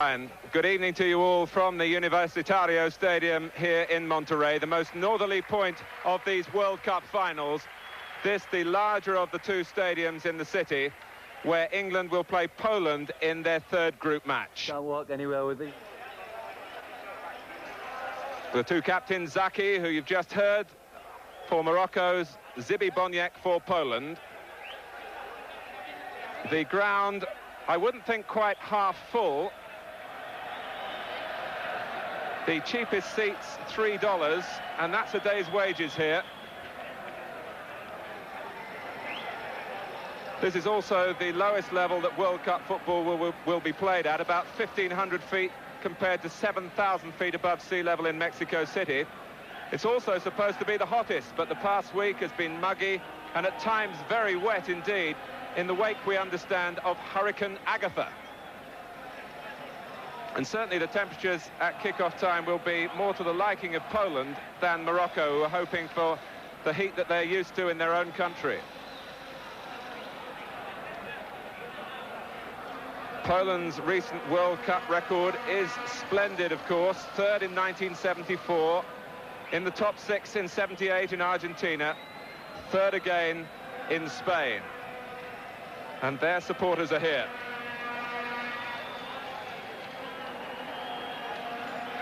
And good evening to you all from the Universitario Stadium here in Monterrey, the most northerly point of these World Cup finals. This, the larger of the two stadiums in the city, where England will play Poland in their third group match. Can't walk anywhere with me. The two captains, Zaki, who you've just heard, for Morocco's Zibi Boniek for Poland. The ground, I wouldn't think quite half full. The cheapest seats, $3, and that's a day's wages here. This is also the lowest level that World Cup football will be played at, about 1,500 feet compared to 7,000 feet above sea level in Mexico City. It's also supposed to be the hottest, but the past week has been muggy and at times very wet indeed, in the wake, we understand, of Hurricane Agatha. And certainly the temperatures at kick-off time will be more to the liking of Poland than Morocco, who are hoping for the heat that they're used to in their own country. Poland's recent World Cup record is splendid, of course. Third in 1974, in the top six in 78 in Argentina, third again in Spain. And their supporters are here.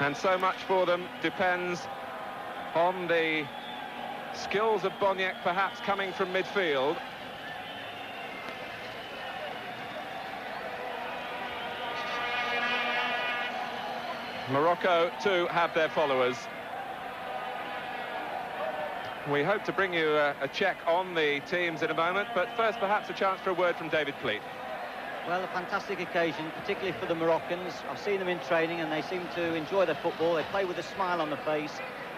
And so much for them depends on the skills of Boniek, perhaps coming from midfield. Morocco, too, have their followers. We hope to bring you a check on the teams in a moment, but first perhaps a chance for a word from David Pleat. Well, a fantastic occasion, particularly for the Moroccans. I've seen them in training and they seem to enjoy their football. They play with a smile on the face,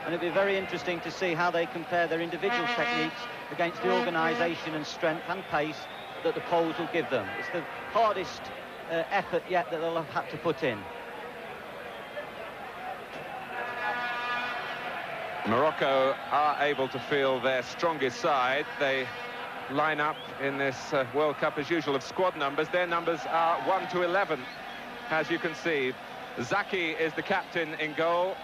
and it'll be very interesting to see how they compare their individual techniques against the organisation and strength and pace that the Poles will give them. It's the hardest effort yet that they'll have had to put in. Morocco are able to feel their strongest side. They line up in this World Cup as usual of squad numbers. Their numbers are 1 to 11, as you can see. Zaki is the captain in goal.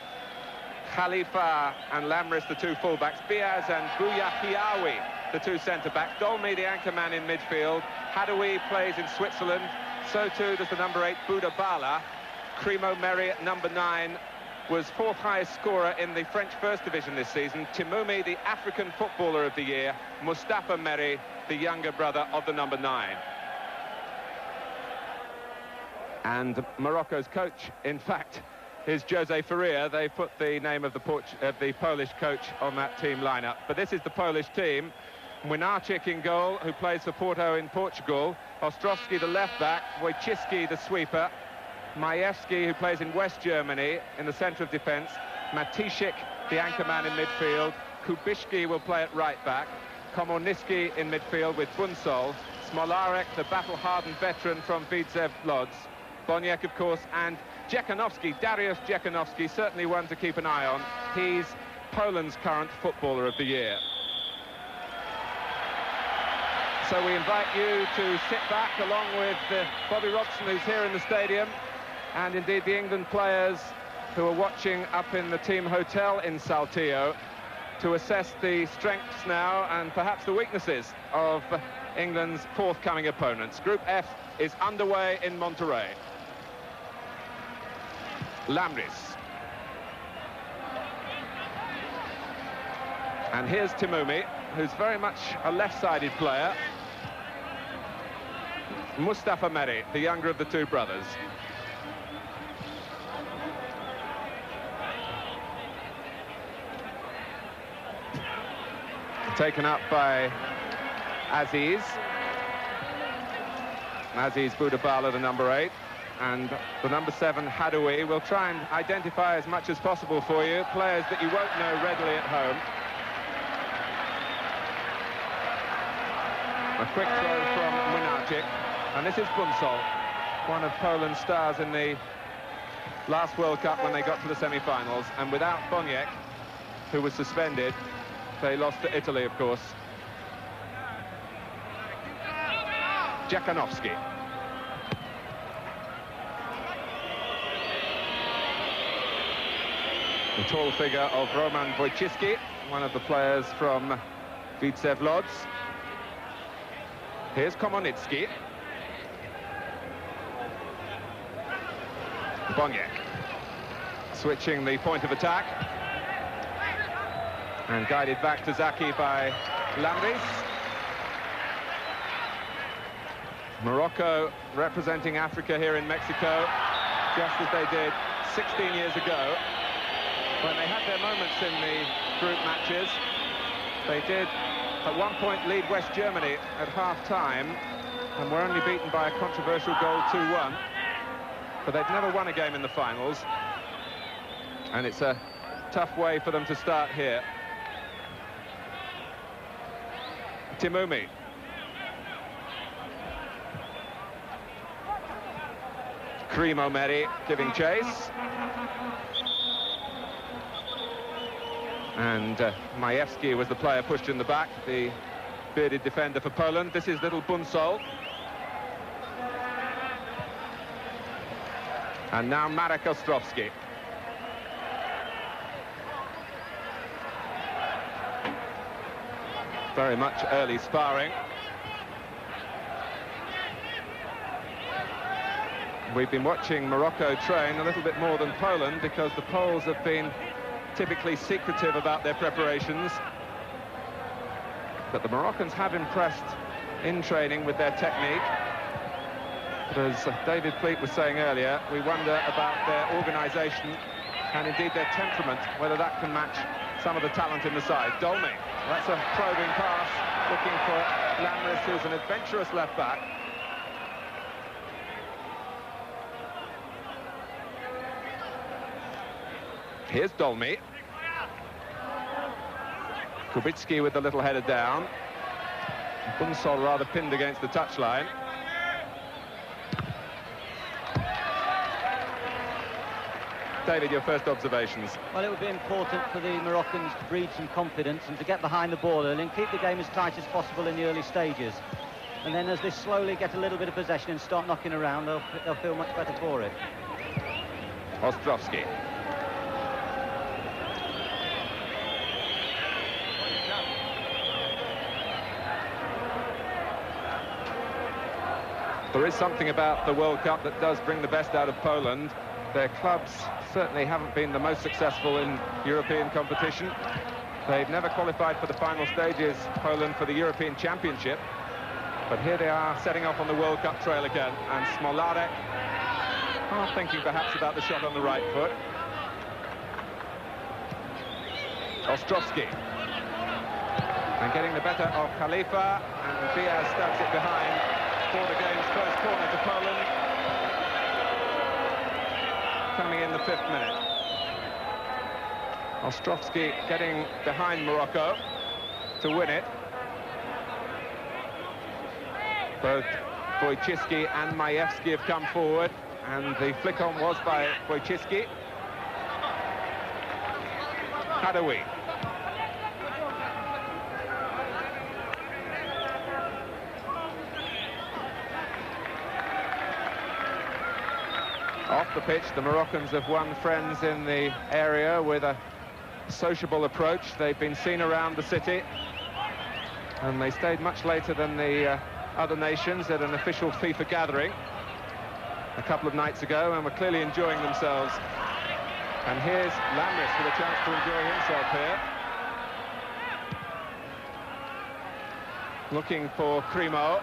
Khalifa and Lamris, the two fullbacks. Biaz and Bouyahiaoui, the two centre-backs. Dolmy, the anchor man in midfield. Hadoui plays in Switzerland. So too does the number 8, Boudabala. Crimo Merri at number 9 was fourth highest scorer in the French First Division this season. Timoumi, the African Footballer of the Year. Mustafa Merri, the younger brother of the number 9. And Morocco's coach, in fact, is Jose Faria. They put the name of the Polish coach on that team lineup. But this is the Polish team. Młynarczyk in goal, who plays for Porto in Portugal. Ostrowski, the left-back. Wojciechowski, the sweeper. Majewski, who plays in West Germany, in the centre of defence. Matisik, the anchor man in midfield. Kubishki will play at right-back. Komorniski in midfield with Bunsol. Smolarek, the battle-hardened veteran from Widzew Lodz. Boniek, of course, and Dziekanowski, Dariusz Dziekanowski, certainly one to keep an eye on. He's Poland's current Footballer of the Year. So we invite you to sit back along with Bobby Robson, who's here in the stadium, and indeed the England players who are watching up in the team hotel in Saltillo, to assess the strengths now and perhaps the weaknesses of England's forthcoming opponents. Group F is underway in Monterrey. Lamris. And here's Timoumi, who's very much a left-sided player. Mustafa Merri, the younger of the two brothers. Taken up by Aziz Boudabala, the number 8, and the number 7, Hadoui. We'll try and identify as much as possible for you, players that you won't know readily at home. A quick throw from Młynarczyk, and this is Bunsol, one of Poland's stars in the last World Cup when they got to the semi-finals, and without Boniek, who was suspended, they lost to Italy, of course. Dziekanowski. The tall figure of Roman Wojcicki, one of the players from vesves. Here's Komonitsky. Boniek switching the point of attack. And guided back to Zaki by Lambris. Morocco representing Africa here in Mexico, just as they did 16 years ago, when they had their moments in the group matches. They did, at one point, lead West Germany at half-time, and were only beaten by a controversial goal 2-1. But they've never won a game in the finals, and it's a tough way for them to start here. Timoumi. Krimo Meri giving chase. And Majewski was the player pushed in the back, the bearded defender for Poland. This is little Bunsol. And now Marek Ostrowski. Very much early sparring. We've been watching Morocco train a little bit more than Poland, because the Poles have been typically secretive about their preparations. But the Moroccans have impressed in training with their technique. But as David Pleat was saying earlier, we wonder about their organisation and indeed their temperament, whether that can match some of the talent in the side. Dolmy, that's a probing pass, looking for Lambris, who's an adventurous left-back. Here's Dolmy. Kubicki with the little header down. Bunsol rather pinned against the touchline. David, your first observations? Well, it would be important for the Moroccans to breed some confidence and to get behind the ball early and keep the game as tight as possible in the early stages. And then as they slowly get a little bit of possession and start knocking around, they'll feel much better for it. Ostrowski. There is something about the World Cup that does bring the best out of Poland. Their clubs certainly haven't been the most successful in European competition. They've never qualified for the final stages, Poland, for the European Championship. But here they are setting off on the World Cup trail again. And Smolarek are thinking perhaps about the shot on the right foot. Ostrowski. And getting the better of Khalifa. And Diaz stabs it behind for the game's first corner to Poland. Coming in the 5th minute. Ostrowski getting behind Morocco to win it. Both Wojcicki and Majewski have come forward, and the flick-on was by Wojcicki. Hadaoui. Off the pitch, the Moroccans have won friends in the area with a sociable approach. They've been seen around the city, and they stayed much later than the other nations at an official FIFA gathering a couple of nights ago, and were clearly enjoying themselves. And here's Lambris with a chance to enjoy himself here. Looking for Krimo.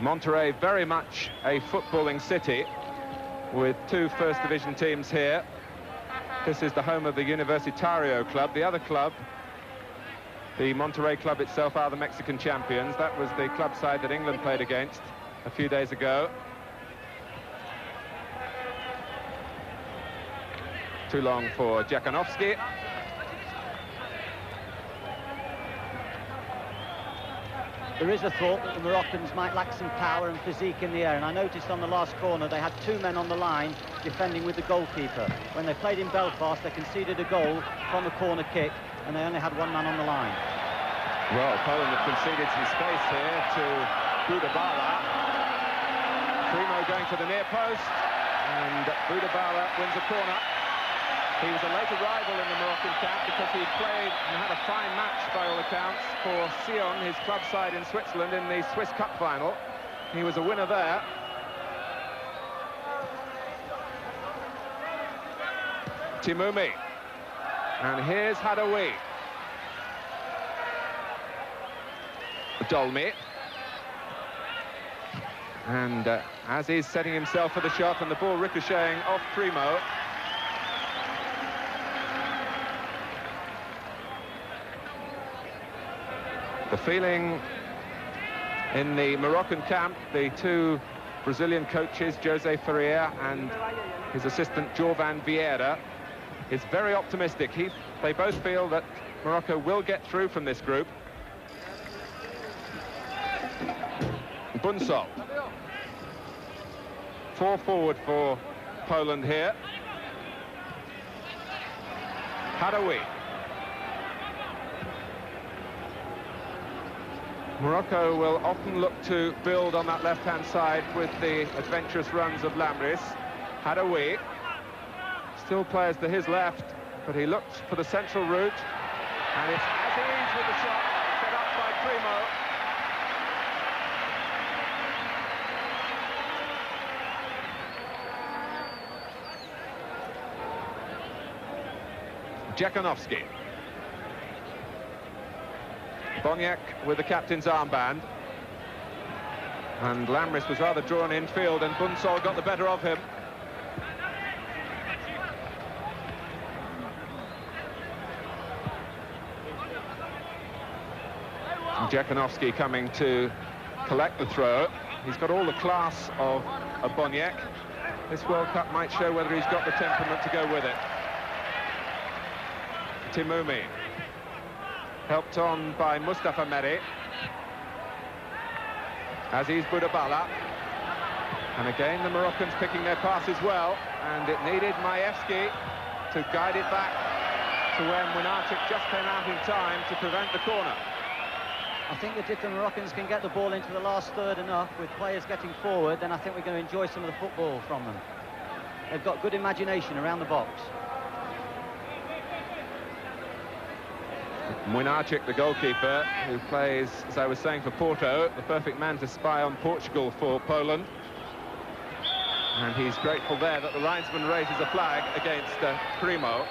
Monterrey, very much a footballing city, with 2 First Division teams here. This is the home of the Universitario club. The other club, the Monterrey club itself, are the Mexican champions. That was the club side that England played against a few days ago. Too long for Jakanowski. there is a thought that the Moroccans might lack some power and physique in the air, and I noticed on the last corner they had 2 men on the line defending with the goalkeeper. When they played in Belfast, they conceded a goal from a corner kick, and they only had 1 man on the line. Well, Poland have conceded some space here to Budabala. Primo going to the near post, and Budabala wins a corner. He was a late arrival in the Moroccan camp because he played and had a fine match, by all accounts, for Sion, his club side in Switzerland, in the Swiss Cup final. He was a winner there. Timumi. And here's Hadaoui. Dolmy. And as he's setting himself for the shot, and the ball ricocheting off Primo. The feeling in the Moroccan camp, the 2 Brazilian coaches, Jose Faria and his assistant Jovan Vieira, is very optimistic. They both feel that Morocco will get through from this group. Bunsol. 4 forward for Poland here. Hadaoui. Morocco will often look to build on that left-hand side with the adventurous runs of Lamris. Hadaoui still plays to his left, but he looks for the central route, and it's Aziz with the shot, set up by Primo. Dziekanowski. Boniek with the captain's armband. And Lamris was rather drawn infield, and Bunsol got the better of him. Dziekanowski coming to collect the throw. He's got all the class of a Boniek. This World Cup might show whether he's got the temperament to go with it. Timumi. Helped on by Mustafa Meri. Aziz Budabala. And again, the Moroccans picking their passes well. And it needed Majewski to guide it back to where Młynarczyk just came out in time to prevent the corner. I think that if the Moroccans can get the ball into the last third enough, with players getting forward, then I think we're going to enjoy some of the football from them. They've got good imagination around the box. Młynarczyk, the goalkeeper, who plays, as I was saying, for Porto, the perfect man to spy on Portugal for Poland. And he's grateful there that the linesman raises a flag against Primo.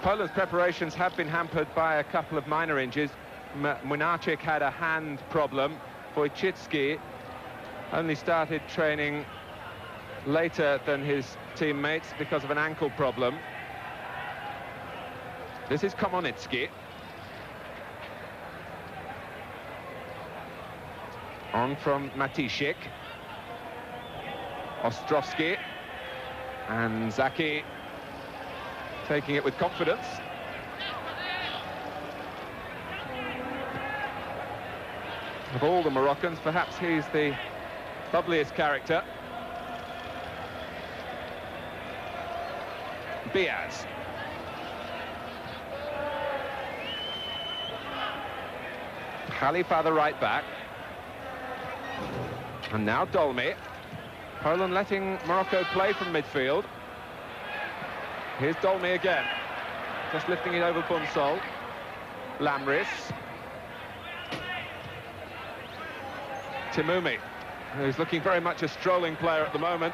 Poland's preparations have been hampered by a couple of minor injuries. Młynarczyk had a hand problem. Wojcicki only started training later than his teammates because of an ankle problem. This is Komonitsky. On from Matisik. Ostrowski. And Zaki taking it with confidence. Of all the Moroccans, perhaps he's the bubbliest character. Biaz. Khalifa, the right back. And now Dolmy. Poland letting Morocco play from midfield. Here's Dolmy again. Just lifting it over Bunsol. Lamris. Timumi, who's looking very much a strolling player at the moment.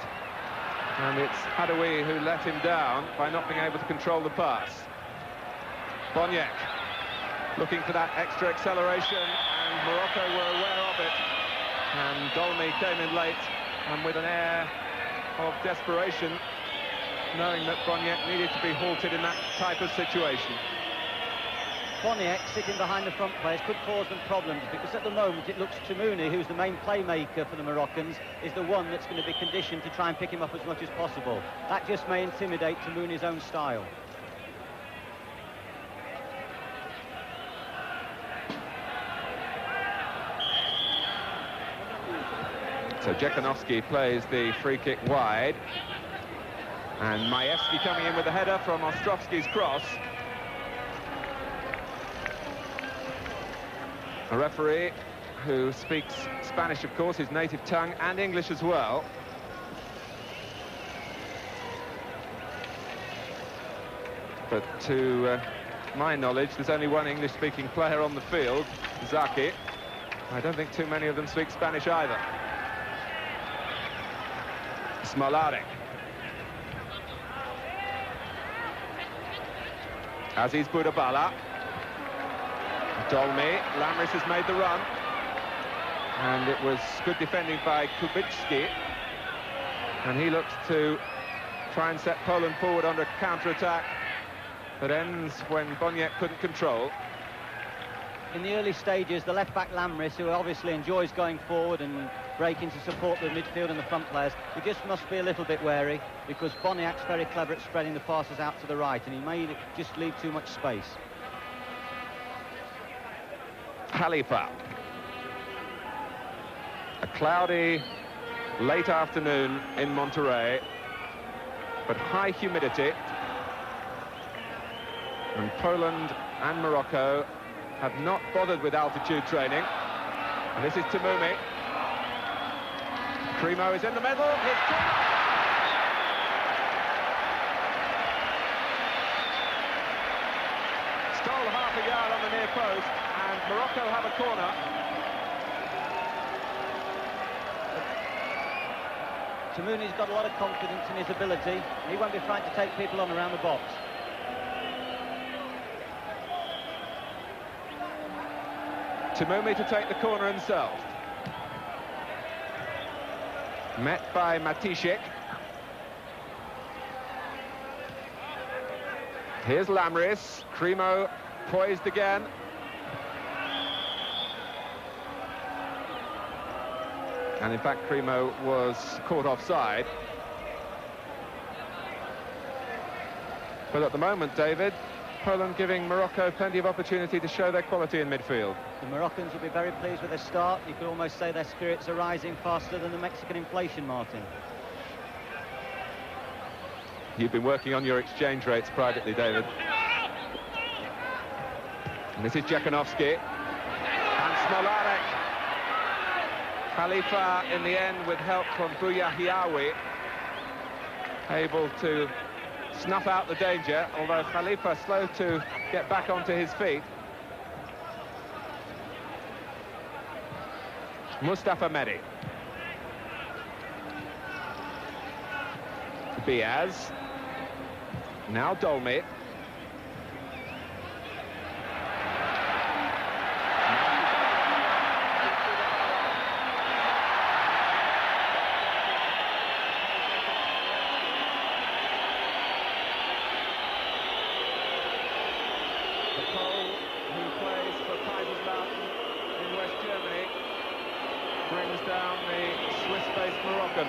And it's Hadaoui who let him down by not being able to control the pass. Boniek looking for that extra acceleration, and Morocco were aware of it. And Dolmy came in late, and with an air of desperation, knowing that Boniek needed to be halted in that type of situation. Boniek sitting behind the front players could cause them problems, because at the moment it looks Timumi, who's the main playmaker for the Moroccans, is the one that's going to be conditioned to try and pick him up as much as possible. That just may intimidate Timuni's own style. So Jekanovski plays the free kick wide. And Majewski coming in with a header from Ostrovsky's cross. A referee who speaks Spanish, of course, his native tongue, and English as well. But to my knowledge, there's only one English-speaking player on the field, Zaki. I don't think too many of them speak Spanish either. Smolarek. Aziz Budabala. Dolmy. Lamris has made the run. And it was good defending by Kubicki. And he looks to try and set Poland forward under a counter-attack that ends when Boniek couldn't control. In the early stages, the left-back Lamris, who obviously enjoys going forward and breaking to support the midfield and the front players, he just must be a little bit wary, because Boniek's very clever at spreading the passes out to the right, and he may just leave too much space. Khalifa. A cloudy late afternoon in Monterrey, but high humidity. And Poland and Morocco have not bothered with altitude training. And this is Tamumi. Cremo is in the middle. It's stole half a yard on the near post, and Morocco have a corner. Tamuni's got a lot of confidence in his ability. He won't be frightened to take people on around the box. Tamumi to take the corner himself. Met by Matishik. Here's Lamris. Cremo poised again. And in fact, Cremo was caught offside. But at the moment, David, Poland giving Morocco plenty of opportunity to show their quality in midfield. The Moroccans will be very pleased with their start. You could almost say their spirits are rising faster than the Mexican inflation, Martin. You've been working on your exchange rates privately, David. And this is Jekanovski. And Smolarek. Khalifa, in the end, with help from Bouyahiawi, able to snuff out the danger, although Khalifa slow to get back onto his feet. Mustafa Mehdi. Biaz. Now Dolmy. Brings down the Swiss-based Moroccan.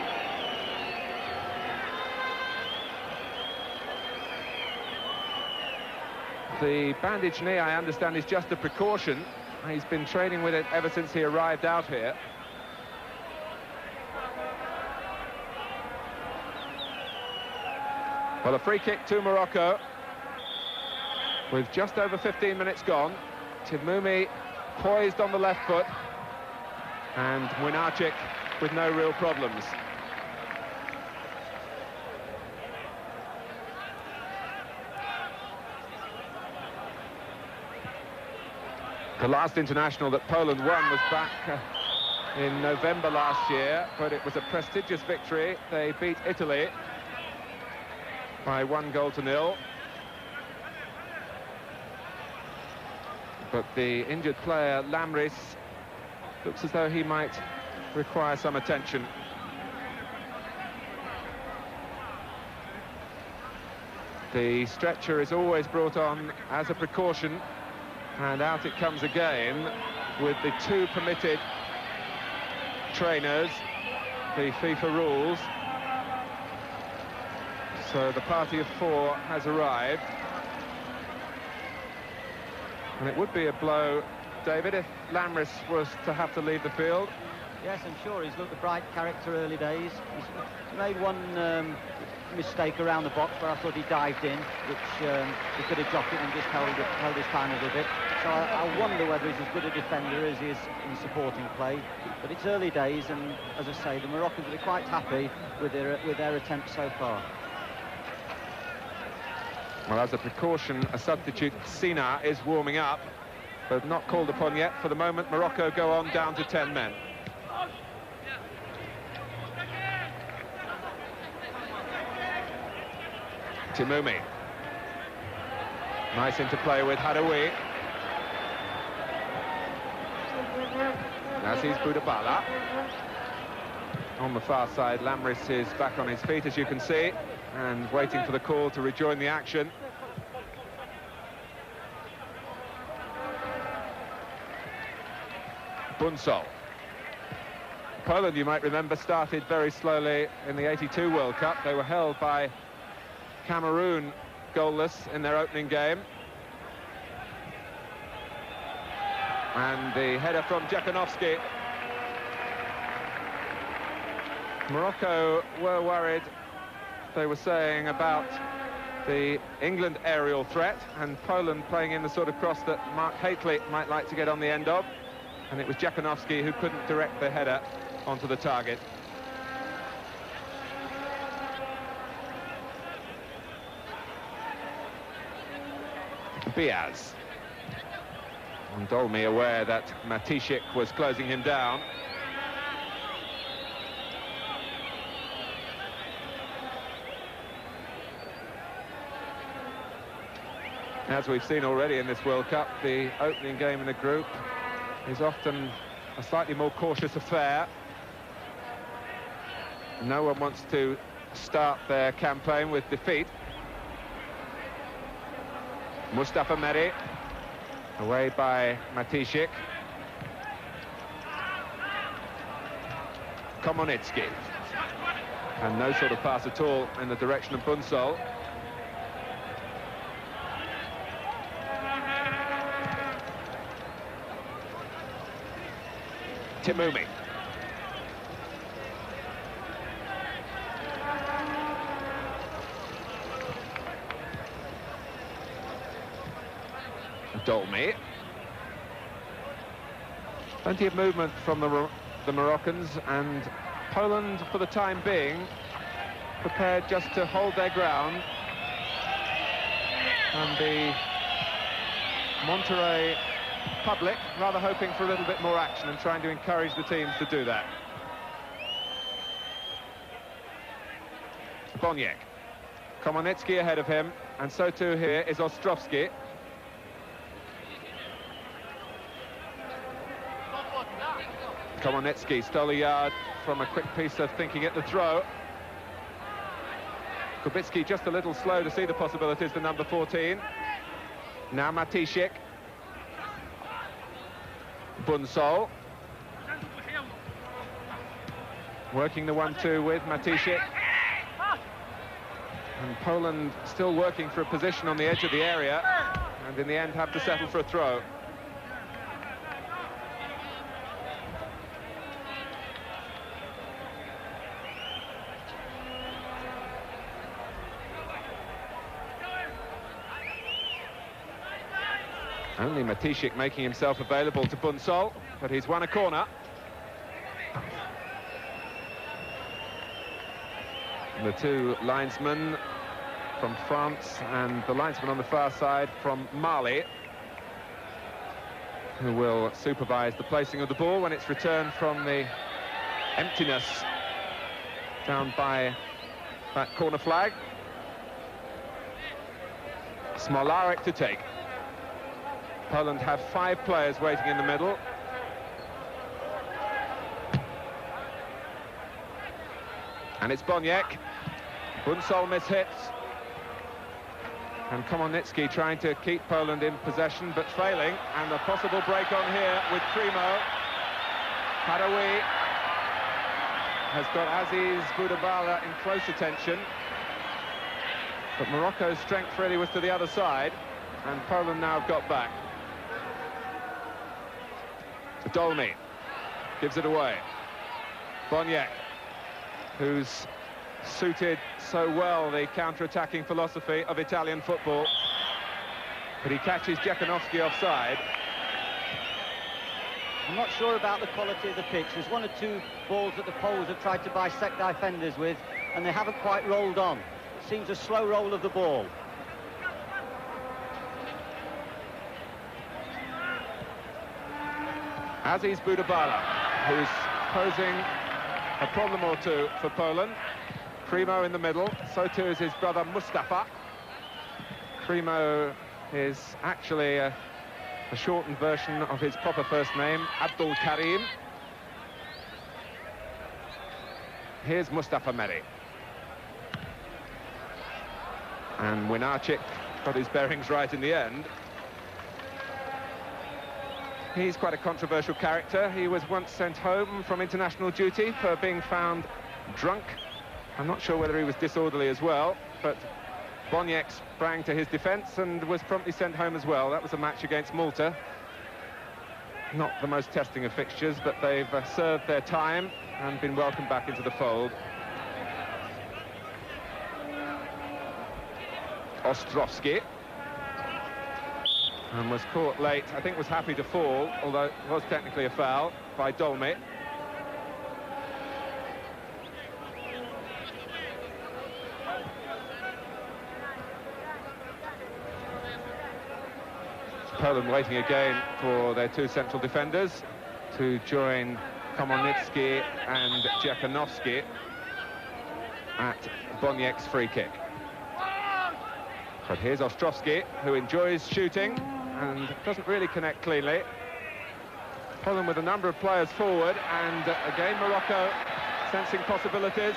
The bandaged knee, I understand, is just a precaution. He's been training with it ever since he arrived out here. Well, a free kick to Morocco with just over 15 minutes gone. Tamumi poised on the left foot, and Młynarczyk with no real problems. The last international that Poland won was back in November last year, but it was a prestigious victory. They beat Italy by 1-0. But the injured player, Lamris, looks as though he might require some attention. The stretcher is always brought on as a precaution, and out it comes again with the 2 permitted trainers, the FIFA rules. So the party of 4 has arrived. And it would be a blow, David, if Lamris was to have to leave the field. Yes, I'm sure he's looked a bright character early days. He's made one mistake around the box where I thought he dived in, which he could have dropped it and just held his time a little bit. So I wonder whether he's as good a defender as he is in supporting play. But it's early days, and as I say, the Moroccans will be quite happy with their attempts so far. Well, as a precaution, a substitute, Sina, is warming up, but not called upon yet. For the moment, Morocco go on down to 10 men. Timoumi. Nice interplay with Hadaoui. Aziz Boudabala. On the far side, Lamris is back on his feet, as you can see, and waiting for the call to rejoin the action. Bunsol. Poland, you might remember, started very slowly in the '82 World Cup. They were held by Cameroon goalless in their opening game. And the header from Jakunovski. Morocco were worried, they were saying, about the England aerial threat, and Poland playing in the sort of cross that Mark Hateley might like to get on the end of. And it was Jakunovski who couldn't direct the header onto the target. Biaz. And Dolmy aware that Matishik was closing him down. As we've seen already in this World Cup, the opening game in a group is often a slightly more cautious affair. No one wants to start their campaign with defeat. Mustafa Meri, away by Matishik. Komonitsky. And no sort of pass at all in the direction of Bunsol. Timoumi. Dolmy. Plenty of movement from the Moroccans, and Poland, for the time being, prepared just to hold their ground. And the Monterrey public rather hoping for a little bit more action and trying to encourage the teams to do that. Boniek. Komonitsky ahead of him, and so too here is Ostrovsky. Komonitsky stole a yard from a quick piece of thinking at the throw. Kubicki just a little slow to see the possibilities for number 14. Now Matishik. Bunsol. Working the 1-2 with Matishik. And Poland still working for a position on the edge of the area, and in the end have to settle for a throw. Only Matishik making himself available to Bunsol, but he's won a corner. And the two linesmen from France and the linesman on the far side from Mali, who will supervise the placing of the ball when it's returned from the emptiness down by that corner flag. Smolarek to take. Poland have 5 players waiting in the middle. And it's Boniek. Bunsol mishits. And Komonitsky trying to keep Poland in possession, but failing. And a possible break on here with Primo. Hadaoui has got Aziz Boudabala in close attention. But Morocco's strength really was to the other side, and Poland now have got back. Dolmy gives it away. Boniek, who's suited so well the counter-attacking philosophy of Italian football. But he catches Jakanowski offside. I'm not sure about the quality of the pitch. There's one or two balls that the Poles have tried to bisect defenders with, and they haven't quite rolled on. It seems a slow roll of the ball. Aziz Budabala, who's posing a problem or two for Poland. Primo in the middle, so too is his brother Mustafa. Primo is actually a shortened version of his proper first name, Abdul Karim. Here's Mustafa Meri. And Winarczyk got his bearings right in the end. He's quite a controversial character. He was once sent home from international duty for being found drunk. I'm not sure whether he was disorderly as well, but Boniek sprang to his defence and was promptly sent home as well. That was a match against Malta. Not the most testing of fixtures, but they've served their time and been welcomed back into the fold. Ostrowski. And was caught late. I think was happy to fall, although it was technically a foul by Dolmy. Poland waiting again for their two central defenders to join Komonitsky and Jakanowski at Boniek's free kick. But here's Ostrowski, who enjoys shooting and doesn't really connect cleanly. Poland with a number of players forward, and again Morocco sensing possibilities.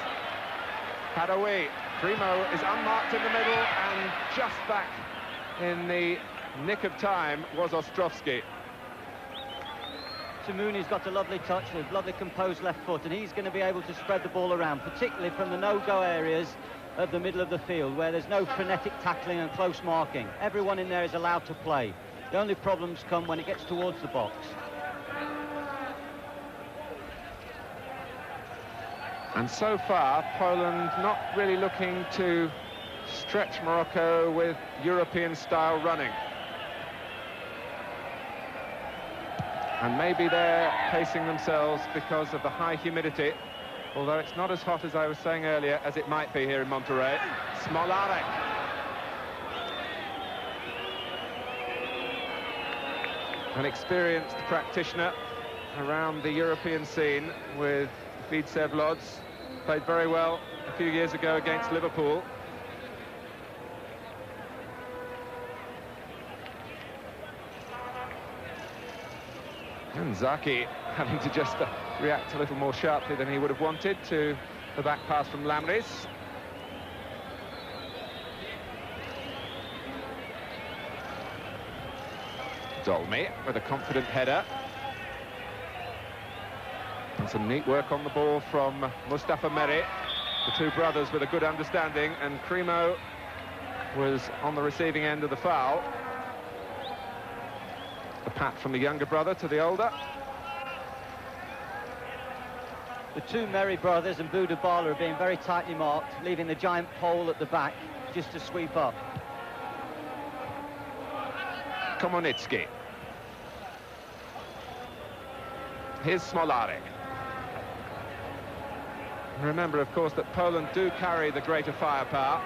Hadaoui. Primo is unmarked in the middle, and just back in the nick of time was Ostrowski. Tamuni's got a lovely touch with lovely composed left foot, and he's going to be able to spread the ball around, particularly from the no-go areas of the middle of the field, where there's no frenetic tackling and close marking. Everyone in there is allowed to play. The only problems come when it gets towards the box. And so far, Poland not really looking to stretch Morocco with European-style running. And maybe they're pacing themselves because of the high humidity, although it's not as hot as I was saying earlier as it might be here in Monterrey. Smolarek. An experienced practitioner around the European scene with Widzew Łódź. Played very well a few years ago against Liverpool. And Zaki having to just react a little more sharply than he would have wanted to the back pass from Lamris. Dolmy with a confident header. And some neat work on the ball from Mustafa Meri. The two brothers with a good understanding, and Primo was on the receiving end of the foul. The pat from the younger brother to the older. The two Meri brothers and Budabala are being very tightly marked, leaving the giant Pole at the back just to sweep up. Komonitsky. Here's Smolarek. Remember, of course, that Poland do carry the greater firepower.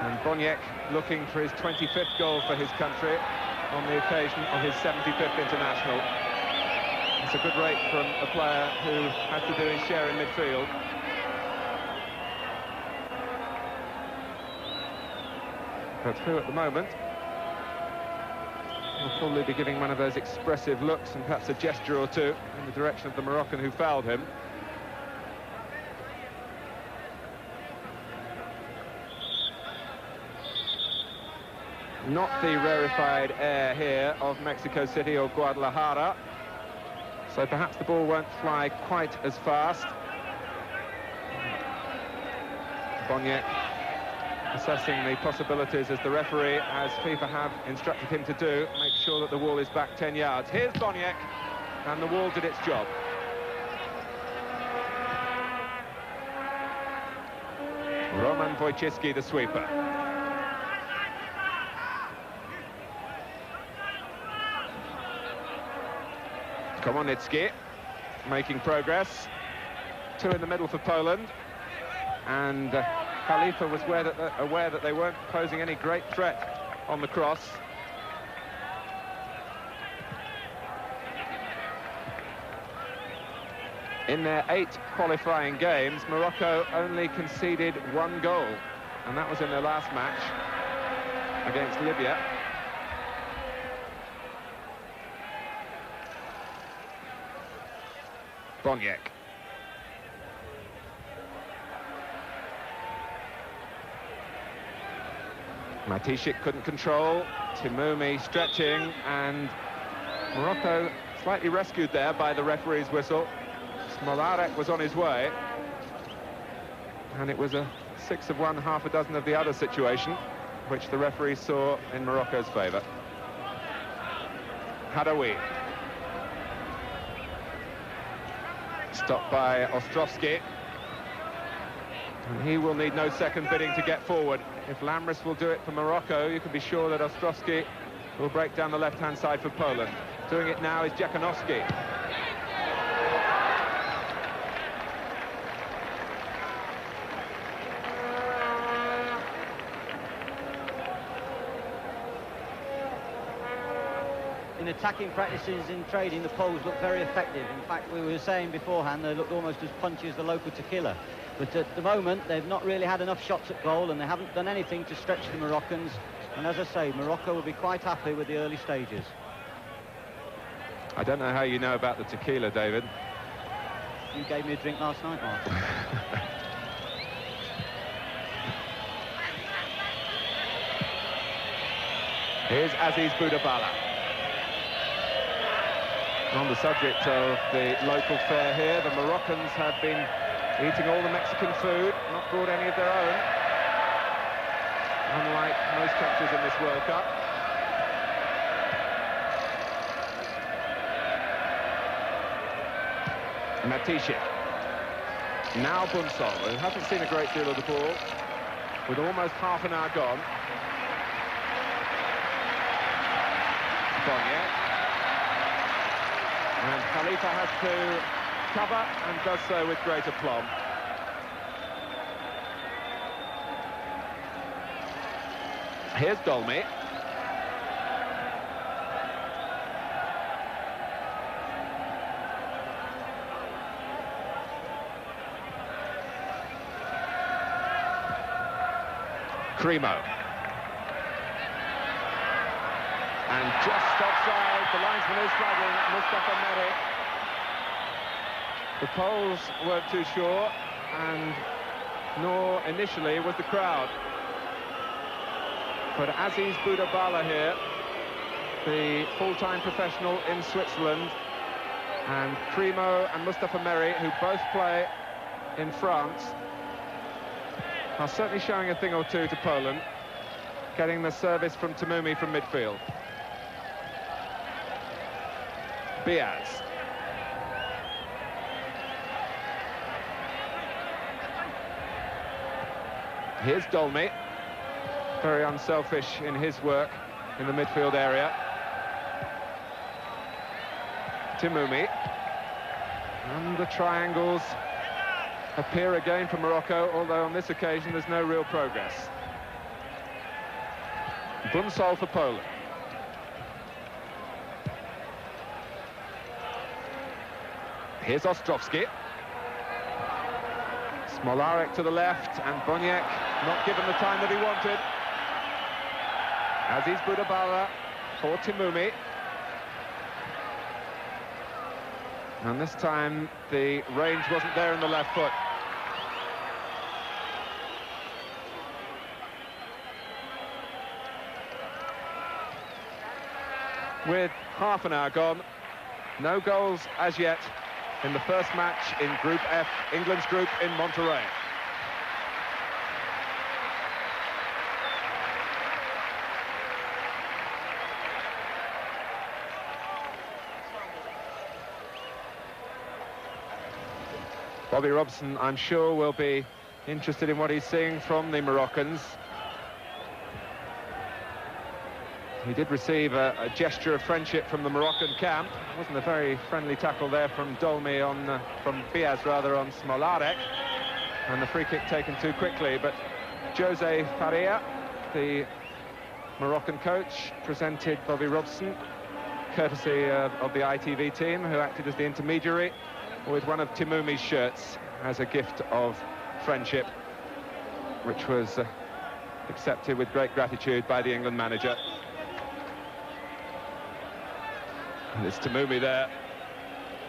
And Boniek looking for his 25th goal for his country on the occasion of his 75th international. It's a good rate from a player who has to do his share in midfield. But who at the moment will probably be giving one of those expressive looks and perhaps a gesture or two in the direction of the Moroccan who fouled him. Not the rarefied air here of Mexico City or Guadalajara, so perhaps the ball won't fly quite as fast. Boniek assessing the possibilities as the referee, as FIFA have instructed him to do, make sure that the wall is back 10 yards. Here's Boniek, and the wall did its job. Roman Wojcicki, the sweeper. Komonitsky making progress. Two in the middle for Poland. And Khalifa was aware that they weren't posing any great threat on the cross. In their 8 qualifying games, Morocco only conceded 1 goal, and that was in their last match against Libya. Boniek. Matishik couldn't control. Timoumi stretching, and Morocco slightly rescued there by the referee's whistle. Smolarek was on his way, and it was a 6 of one, half a dozen of the other situation, which the referee saw in Morocco's favour. Hadaoui. Stopped by Ostrovsky. And he will need no second bidding to get forward. If Lamris will do it for Morocco, you can be sure that Ostrovsky will break down the left-hand side for Poland. Doing it now is Jakanowski. In attacking practices in training, the Poles look very effective. In fact, we were saying beforehand they looked almost as punchy as the local tequila. But at the moment, they've not really had enough shots at goal, and they haven't done anything to stretch the Moroccans. And as I say, Morocco will be quite happy with the early stages. I don't know how you know about the tequila, David. You gave me a drink last night, Mark. Here's Aziz Boudabala. On the subject of the local fare here, the Moroccans have been eating all the Mexican food, not brought any of their own, unlike most countries in this World Cup. Matishik. Now Bunsol, who hasn't seen a great deal of the ball, with almost half an hour gone. Boniek. And Khalifa has to cover, and does so with great aplomb. Here's Dolmy. Cremo. And just offside, the linesman is flagging Mustafa Meri. The Poles weren't too sure, and nor initially was the crowd. But Aziz Boudabala here, the full-time professional in Switzerland, and Cremo and Mustafa Meri, who both play in France, are certainly showing a thing or two to Poland, getting the service from Timoumi from midfield. Biaz. Here's Dolmy, very unselfish in his work in the midfield area. Timoumi. And the triangles appear again for Morocco, although on this occasion there's no real progress. Bunsol for Poland. Here's Ostrovsky. Smolarek to the left, and Boniek not given the time that he wanted. Aziz Boudabala for Timoumi. And this time the range wasn't there in the left foot. With half an hour gone, no goals as yet in the first match in Group F, England's group in Monterrey. Bobby Robson, I'm sure, will be interested in what he's seeing from the Moroccans. He did receive a gesture of friendship from the Moroccan camp. It wasn't a very friendly tackle there from Dolmy on, from Biaz rather, on Smolarek, and the free kick taken too quickly. But Jose Faria, the Moroccan coach, presented Bobby Robson, courtesy of the ITV team, who acted as the intermediary, with one of Timoumi's shirts as a gift of friendship, which was accepted with great gratitude by the England manager. And it's Timoumi there,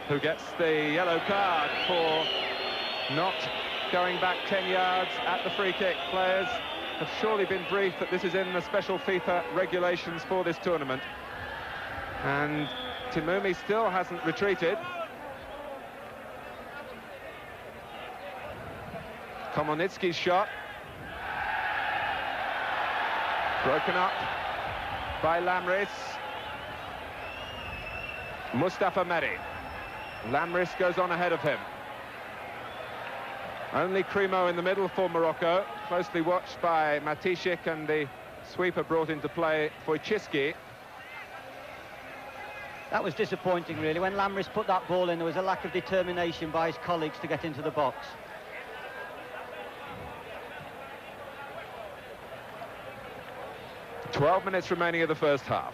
who gets the yellow card for not going back 10 yards at the free kick. Players have surely been briefed that this is in the special FIFA regulations for this tournament. And Timoumi still hasn't retreated. Komonitsky's shot. Broken up by Lamris. Mustafa Mehdi. Lamris goes on ahead of him. Only Crimo in the middle for Morocco, closely watched by Matishik, and the sweeper brought into play for Chiski. That was disappointing, really. When Lamris put that ball in, there was a lack of determination by his colleagues to get into the box. "12 minutes remaining of the first half.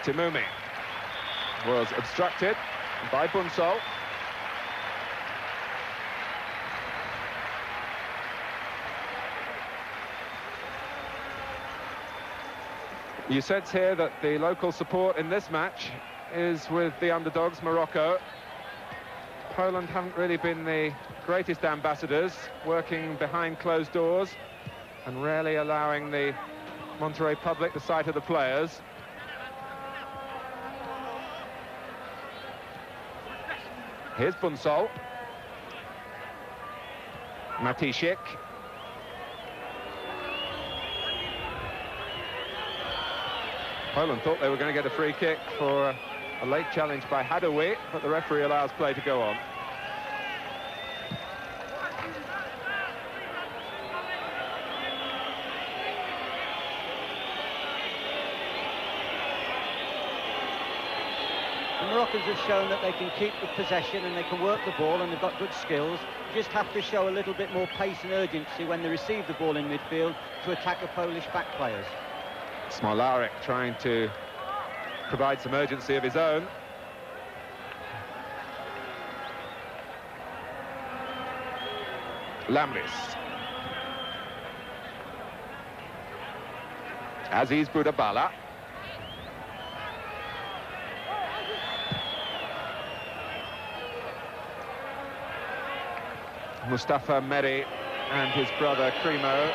Timoumi was obstructed by Bunsol. You sense here that the local support in this match is with the underdogs, Morocco. Poland haven't really been the greatest ambassadors, working behind closed doors and rarely allowing the Monterrey public the sight of the players. Here's Bunsol. Matishik. Poland thought they were going to get a free kick for a late challenge by Hadoui, but the referee allows play to go on. The Moroccans have shown that they can keep the possession and they can work the ball, and they've got good skills. Just have to show a little bit more pace and urgency when they receive the ball in midfield to attack the Polish back players. Smolarek trying to provide some urgency of his own. Lamris. Aziz Boudabala. Mustafa Mehdi and his brother Crimo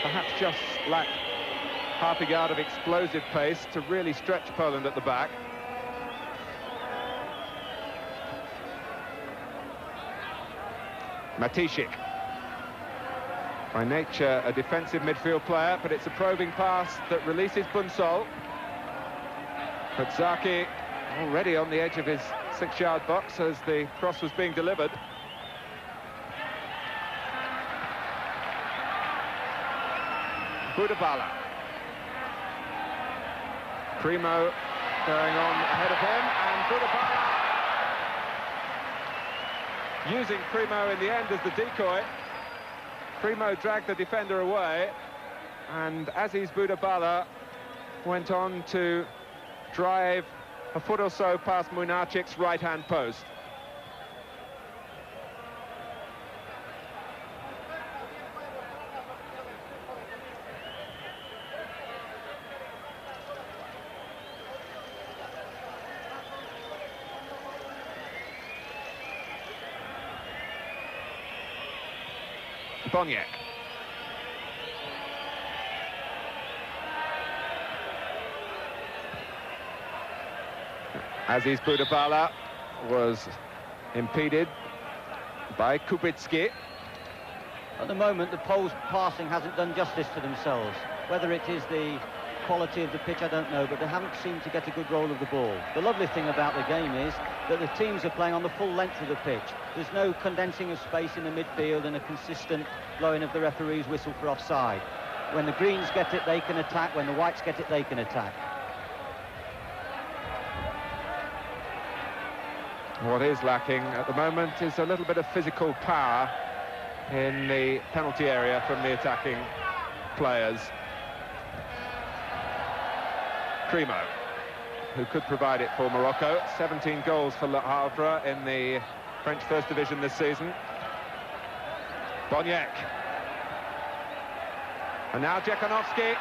perhaps just lack half a yard of explosive pace to really stretch Poland at the back. Matishik, by nature a defensive midfield player, but it's a probing pass that releases Bunsol. But Zaki already on the edge of his 6-yard box as the cross was being delivered. Boudabala. Crimo going on ahead of him, and Boudabala using Crimo in the end as the decoy. Crimo dragged the defender away, and Aziz Boudabala went on to drive a foot or so past Munachik's right-hand post. Boniek. Aziz Boudabala was impeded by Kubicki. At the moment, the Poles' passing hasn't done justice to themselves. Whether it is the quality of the pitch, I don't know, but they haven't seemed to get a good roll of the ball. The lovely thing about the game is that the teams are playing on the full length of the pitch. There's no condensing of space in the midfield and a consistent blowing of the referee's whistle for offside. When the greens get it, they can attack. When the whites get it, they can attack. What is lacking at the moment is a little bit of physical power in the penalty area from the attacking players. Primo, who could provide it for Morocco. 17 goals for Le Havre in the French First Division this season. Boniek. And now Djekonovski.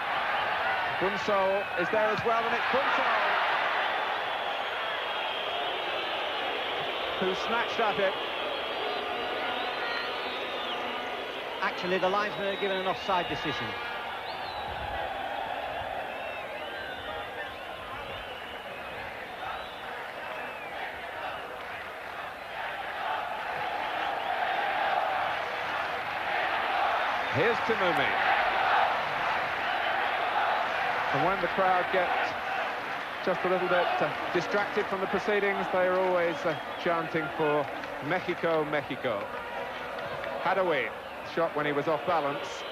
Bunsol is there as well, and it's Bunsol who snatched at it. Actually, the linesman are given an offside decision. Here's Timumi. And when the crowd get just a little bit distracted from the proceedings, they are always chanting for Mexico, Mexico. Hadaway, shot when he was off balance.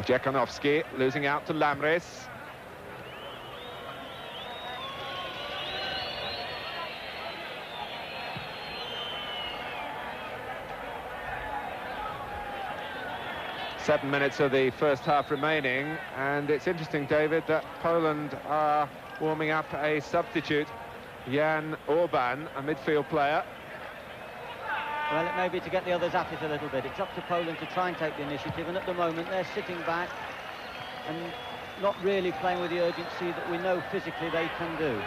Djekonovski losing out to Lamres. Seven minutes of the first half remaining, and it's interesting, David, that Poland are warming up a substitute, Jan Orban, a midfield player. Well, it may be to get the others at it a little bit. It's up to Poland to try and take the initiative, and at the moment they're sitting back and not really playing with the urgency that we know physically they can do.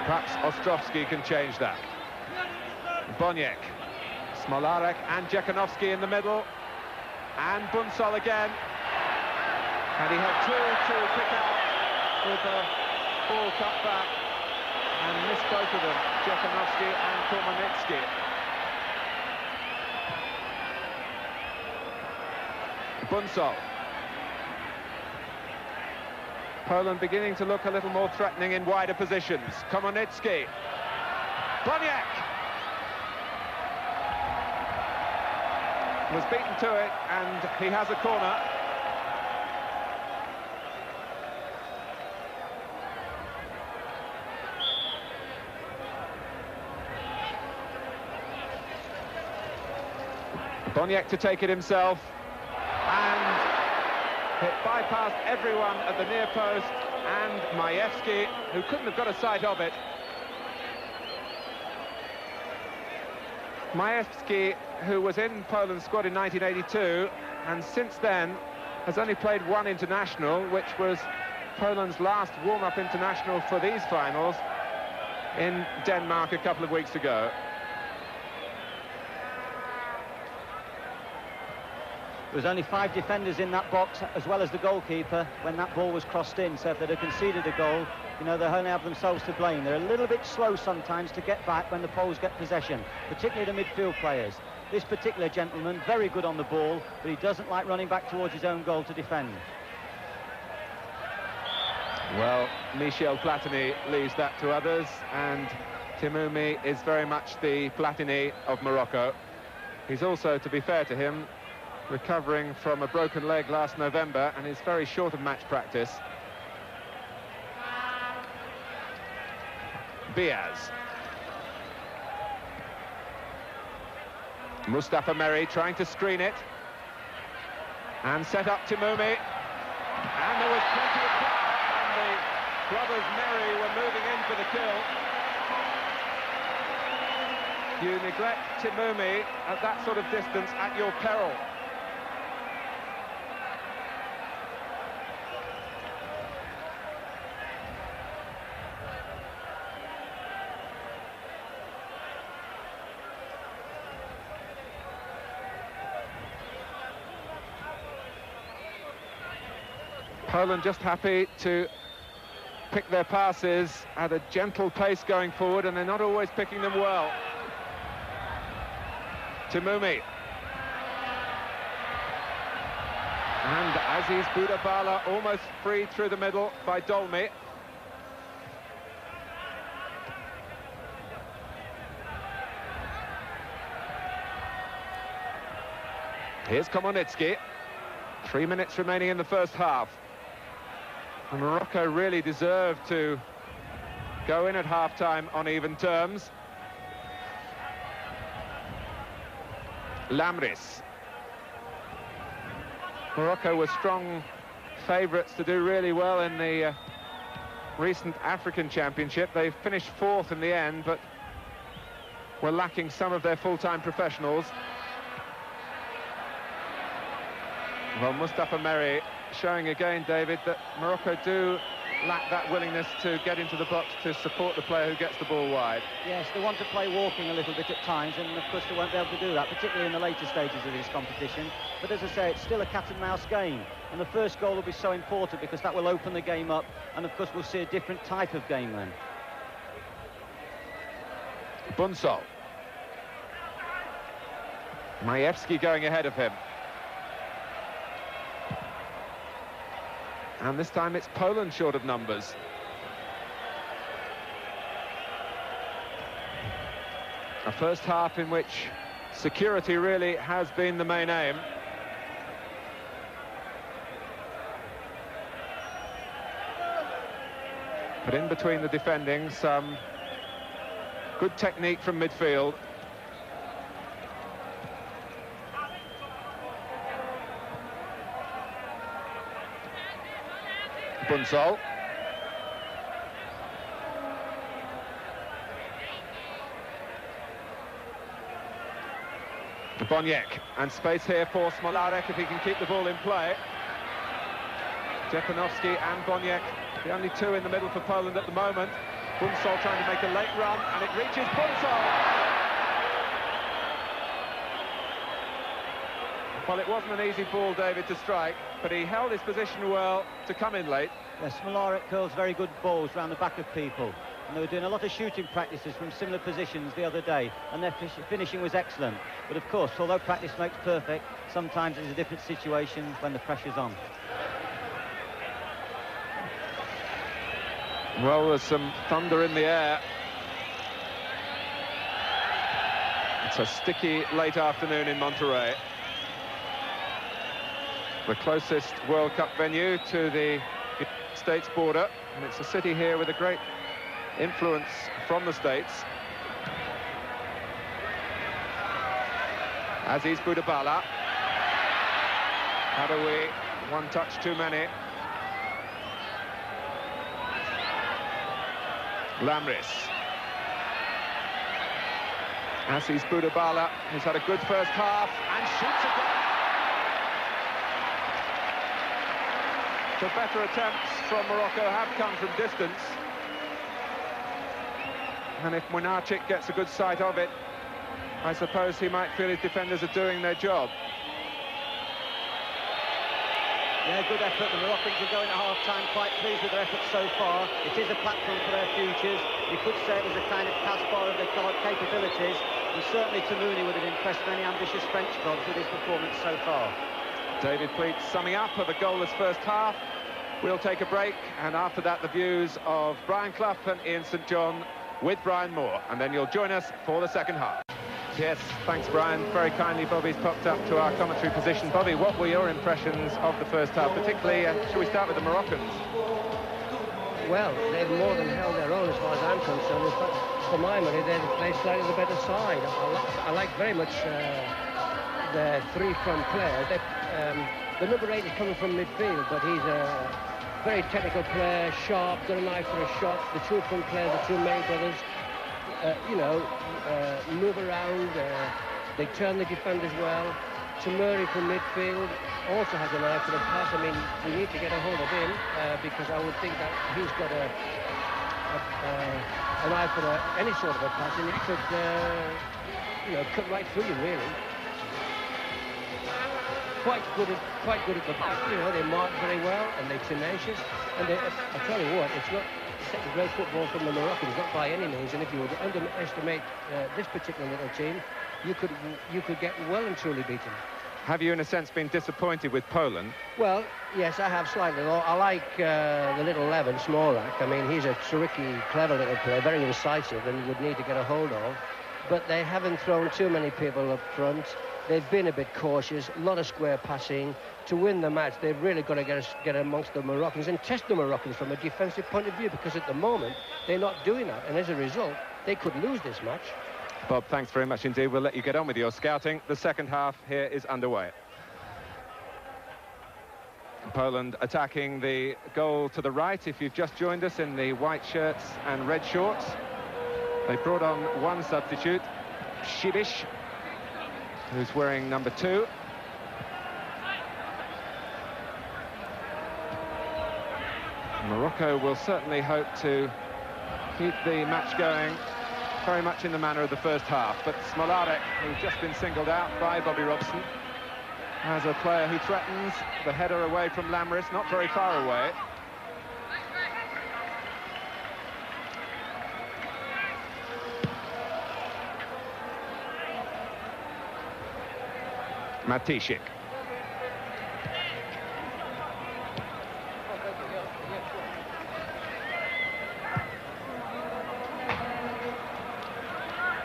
Perhaps Ostrovsky can change that. Boniek, Smolarek and Djekonovski in the middle, and Bunsol again. And he had two to pick out with a ball cut back and missed both of them, Djekonovski and Kormanitsky. Bunsol. Poland beginning to look a little more threatening in wider positions. Komonitsky. Boniek was beaten to it, and he has a corner. Boniek to take it himself. And it bypassed everyone at the near post, and Majewski, who couldn't have got a sight of it. Majewski, who was in Poland's squad in 1982, and since then has only played one international, which was Poland's last warm-up international for these finals in Denmark a couple of weeks ago. There was only 5 defenders in that box, as well as the goalkeeper, when that ball was crossed in. So if they'd have conceded a goal, you know, they only have themselves to blame. They're a little bit slow sometimes to get back when the Poles get possession, particularly the midfield players. This particular gentleman, very good on the ball, but he doesn't like running back towards his own goal to defend. Well, Michel Platini leaves that to others, and Timumi is very much the Platini of Morocco. He's also, to be fair to him, recovering from a broken leg last November, and is very short of match practice. Biaz. Mustafa Merri trying to screen it. And set up Timumi. And there was plenty of power, and the brothers Merri were moving in for the kill. You neglect Timumi at that sort of distance at your peril. Poland just happy to pick their passes at a gentle pace going forward, and they're not always picking them well. Timumi. And Aziz Budabala almost freed through the middle by Dolmy. Here's Komonitsky. 3 minutes remaining in the first half. And Morocco really deserved to go in at half-time on even terms. Lamris. Morocco were strong favourites to do really well in the recent African Championship. They finished fourth in the end, but were lacking some of their full-time professionals. Well, Mustafa Merri showing again, David, that Morocco do lack that willingness to get into the box to support the player who gets the ball wide. Yes, they want to play walking a little bit at times, and of course they won't be able to do that, particularly in the later stages of this competition. But as I say, it's still a cat-and-mouse game, and the first goal will be so important because that will open the game up, and of course we'll see a different type of game then. Bunsol. Majewski going ahead of him. And this time it's Poland short of numbers. A first half in which security really has been the main aim. But in between the defending, some good technique from midfield. Bunsol. Boniek, and space here for Smolarek if he can keep the ball in play. Jepanovski and Boniek, the only two in the middle for Poland at the moment. Bunsol trying to make a late run, and it reaches Bunsol. Well, it wasn't an easy ball, David, to strike, but he held his position well to come in late. Yes, Smolarek curls very good balls around the back of people. And they were doing a lot of shooting practices from similar positions the other day, and their finishing was excellent. But of course, although practice makes perfect, sometimes it's a different situation when the pressure's on. Well, there's some thunder in the air. It's a sticky late afternoon in Monterrey. The closest World Cup venue to the States border, and it's a city here with a great influence from the States. Aziz Budabala. Hadoui, one touch too many. Lamris. Aziz Budabala, who's had a good first half, and shoots again. The better attempts from Morocco have come from distance. And if Młynarczyk gets a good sight of it, I suppose he might feel his defenders are doing their job. Yeah, good effort. The Moroccans are going at half-time quite pleased with their effort so far. It is a platform for their futures. You could say it was a kind of Caspar of their capabilities, and certainly Timumi would have impressed many ambitious French clubs with his performance so far. David Pleat summing up of a goalless first half. We'll take a break, and after that the views of Brian Clough and Ian St John with Brian Moore, and then you'll join us for the second half. Yes, thanks Brian. Very kindly Bobby's popped up to our commentary position. Bobby, what were your impressions of the first half, particularly, shall we start with the Moroccans? Well, they've more than held their own as far as I'm concerned. In fact, for my money, they've played slightly the better side. I like very much the three front players. The number 8 is coming from midfield, but he's a very technical player, sharp, got an eye for a shot. The two front players, the two main brothers, move around, they turn the defenders well. Tamuri from midfield also has an eye for the pass. I mean, we need to get a hold of him because I would think that he's got an eye for any sort of a pass, and he could, cut right through you, really. quite good at the back. You know, they mark very well and they're tenacious. And I tell you what, it's not a great football from the Moroccans, not by any means. And if you were to underestimate this particular little team, you could get well and truly beaten. Have you, in a sense, been disappointed with Poland? Well, yes, I have slightly. I like the little Levin, Smolak. I mean, he's a tricky, clever little player, very incisive, and would need to get a hold of. But they haven't thrown too many people up front. They've been a bit cautious, a lot of square passing. To win the match, they've really got to get amongst the Moroccans and test the Moroccans from a defensive point of view, because at the moment, they're not doing that. And as a result, they could lose this match. Bob, thanks very much indeed. We'll let you get on with your scouting. The second half here is underway. Poland attacking the goal to the right. If you've just joined us, in the white shirts and red shorts, they brought on one substitute, Shibish, who's wearing number 2. Morocco will certainly hope to keep the match going very much in the manner of the first half, but Smolarek, who's just been singled out by Bobby Robson, as a player who threatens the header away from Lamris, not very far away. Matishik.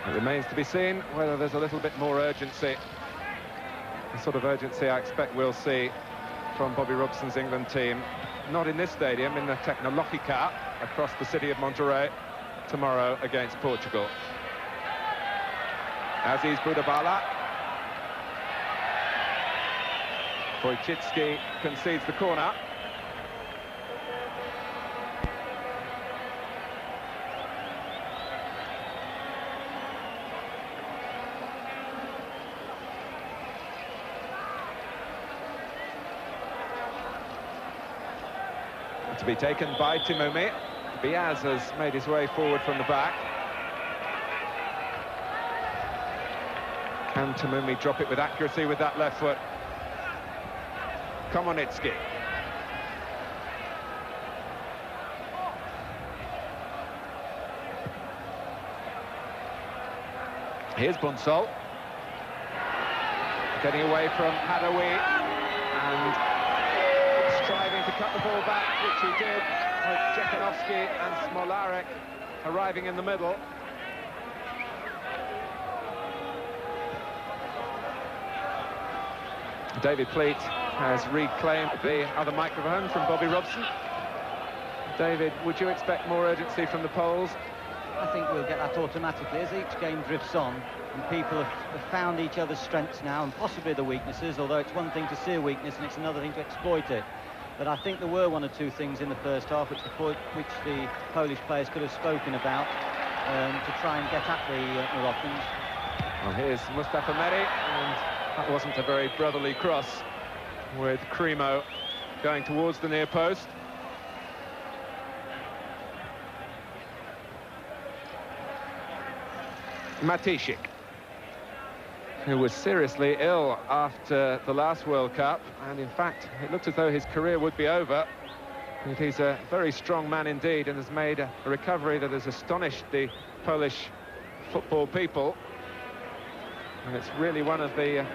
It remains to be seen whether there's a little bit more urgency, the sort of urgency I expect we'll see from Bobby Robson's England team. Not in this stadium, in the Tecnologica across the city of Monterrey tomorrow against Portugal. Aziz Budabala. Wojcicki concedes the corner. To be taken by Timumi. Biaz has made his way forward from the back. Can Timumi drop it with accuracy with that left foot? Komonitsky. Here's Bunsol. Getting away from Hadawi and striving to cut the ball back, which he did, with Jekanovski and Smolarek arriving in the middle. David Pleat has reclaimed the other microphone from Bobby Robson. David, would you expect more urgency from the Poles? I think we'll get that automatically as each game drifts on, and people have found each other's strengths now and possibly the weaknesses, although it's one thing to see a weakness and it's another thing to exploit it. But I think there were one or two things in the first half which the Polish players could have spoken about to try and get at the Moroccans. Well, here's Mustafa Meri, and that wasn't a very brotherly cross, with Cremo going towards the near post. Matishik, who was seriously ill after the last World Cup, and in fact it looked as though his career would be over. But he's a very strong man indeed and has made a recovery that has astonished the Polish football people. And it's really one of the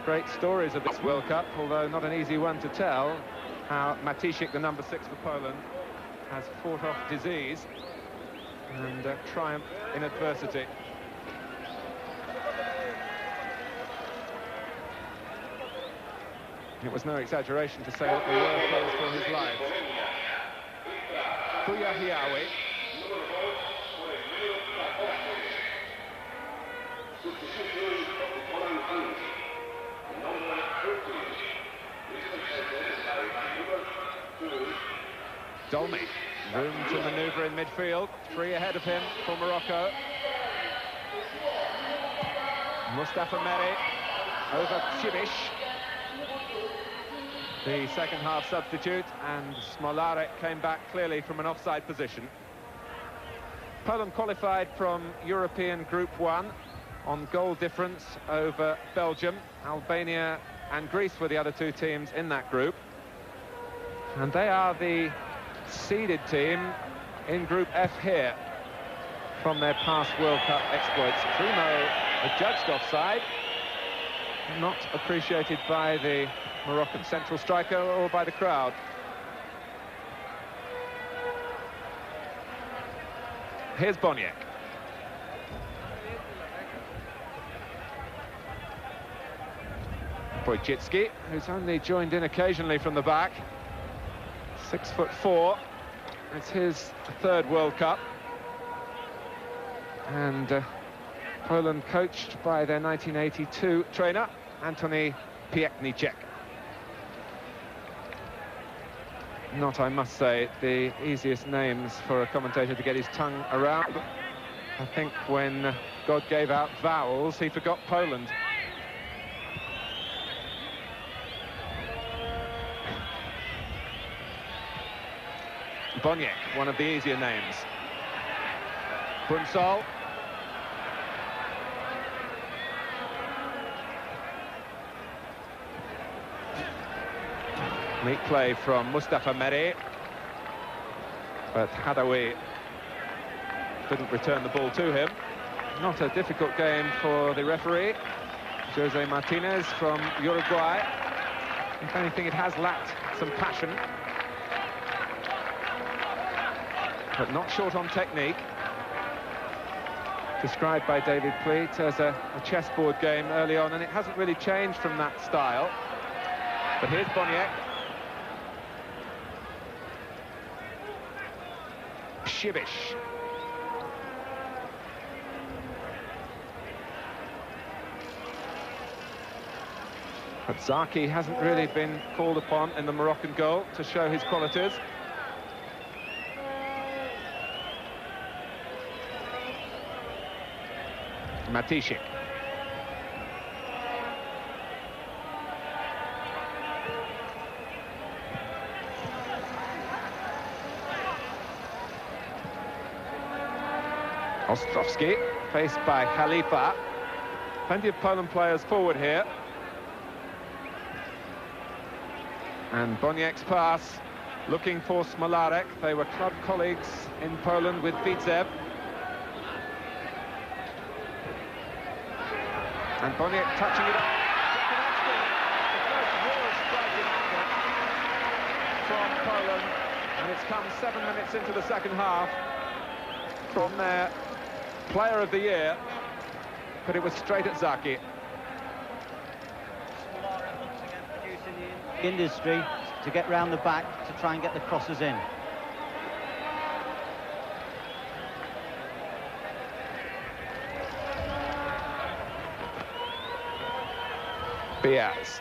great stories of this World Cup, although not an easy one to tell, how Matishik, the number 6 for Poland, has fought off disease and triumphed in adversity. It was no exaggeration to say that they were players for his life. Kuyahiawi. Dolmy, room to manoeuvre in midfield, 3 ahead of him for Morocco. Mustafa Meri over Shibish, the second half substitute, and Smolarek came back clearly from an offside position. Poland qualified from European Group 1 on goal difference over Belgium. Albania and Greece were the other two teams in that group. And they are the seeded team in Group F here from their past World Cup exploits. Primo adjudged offside, not appreciated by the Moroccan central striker or by the crowd. Here's Boniek. Wojcicki, who's only joined in occasionally from the back. 6'4". It's his third World Cup. And Poland coached by their 1982 trainer, Antoni Piekniczek. Not, I must say, the easiest names for a commentator to get his tongue around. I think when God gave out vowels, he forgot Poland. Boniek, one of the easier names. Bunsol. Neat play from Mustafa Meri, but Hadaoui didn't return the ball to him. Not a difficult game for the referee, Jose Martinez from Uruguay. If anything, it has lacked some passion, but not short on technique. Described by David Pleat as a chessboard game early on, and it hasn't really changed from that style. But here's Boniek. Shivish. But Zaki hasn't really been called upon in the Moroccan goal to show his qualities. Matishik. Ostrovsky, faced by Khalifa. Plenty of Poland players forward here. And Boniek's pass, looking for Smolarek. They were club colleagues in Poland with Widzew. And Boniek touching it up. The first real striking effort from Poland. And it's come 7 minutes into the second half from their player of the year, but it was straight at Zaki. Once again producing the industry to get round the back to try and get the crosses in. Biaz.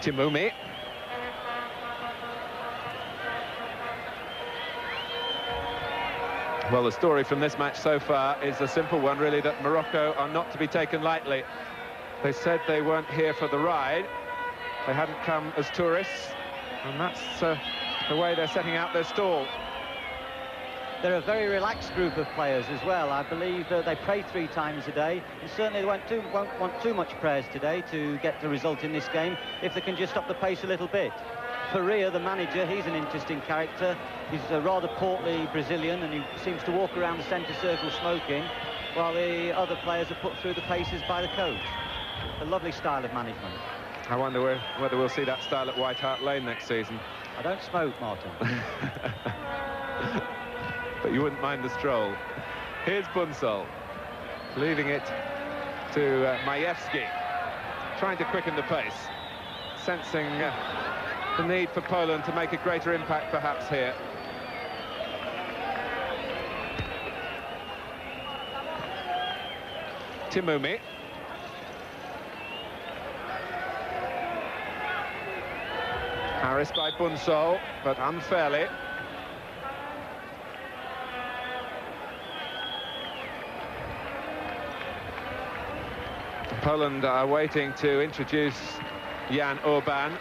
Timumi. Well, the story from this match so far is a simple one, really, that Morocco are not to be taken lightly. They said they weren't here for the ride. They hadn't come as tourists, and that's the way they're setting out their stall. They're a very relaxed group of players as well. I believe they pray 3 times a day, and certainly they won't want too much prayers today to get the result in this game if they can just up the pace a little bit. Faria, the manager, he's an interesting character. He's a rather portly Brazilian, and he seems to walk around the centre circle smoking, while the other players are put through the paces by the coach. A lovely style of management. I wonder whether we'll see that style at White Hart Lane next season. I don't smoke, Martin. But you wouldn't mind the stroll. Here's Bunsol, leaving it to Majewski, trying to quicken the pace, sensing the need for Poland to make a greater impact perhaps here. Timumi. Harris by Bunsol, but unfairly. Poland are waiting to introduce Jan Orban,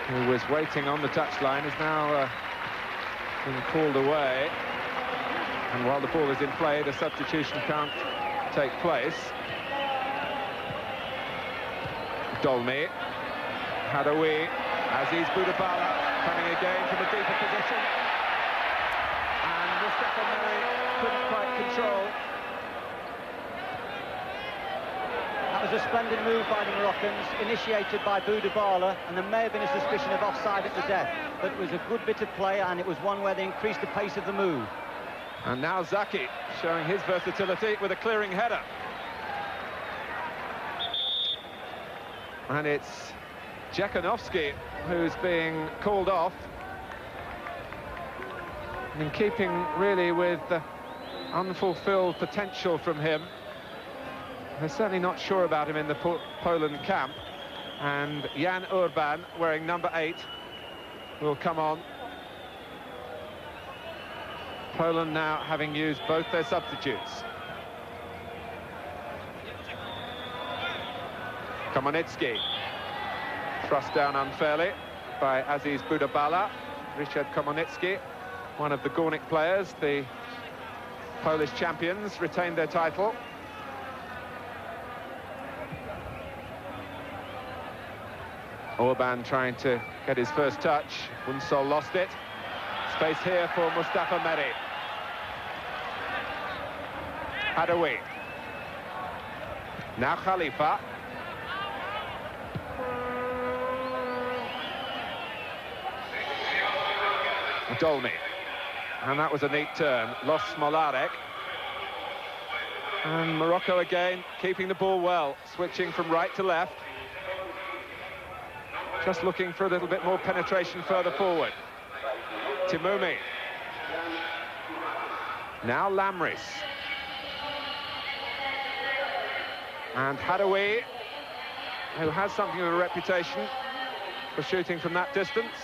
who was waiting on the touchline, is now been called away. And while the ball is in play, the substitution can't take place. Dolmy, Hadaoui, Aziz Boudabala coming again from a deeper position, and Mustafa Meri couldn't quite control. That was a splendid move by the Moroccans, initiated by Boudabala, and there may have been a suspicion of offside at the death, but it was a good bit of play, and it was one where they increased the pace of the move. And now Zaki showing his versatility with a clearing header. And it's Jekanovski who's being called off. In keeping really with the unfulfilled potential from him. They're certainly not sure about him in the Poland camp. And Jan Urban, wearing number 8, will come on. Poland now having used both their substitutes. Komonitsky, thrust down unfairly by Aziz Boudabala. Richard Komonitsky, one of the Górnik players, the Polish champions, retained their title. Orban trying to get his first touch. Unsol lost it. Space here for Mustafa Meri. Hadaoui. Now Khalifa. Dolmy. And that was a neat turn. Lost Smolarek. And Morocco again keeping the ball well, switching from right to left. Just looking for a little bit more penetration further forward. Timoumi. Now Lamris. And Hadaoui, who has something of a reputation for shooting from that distance,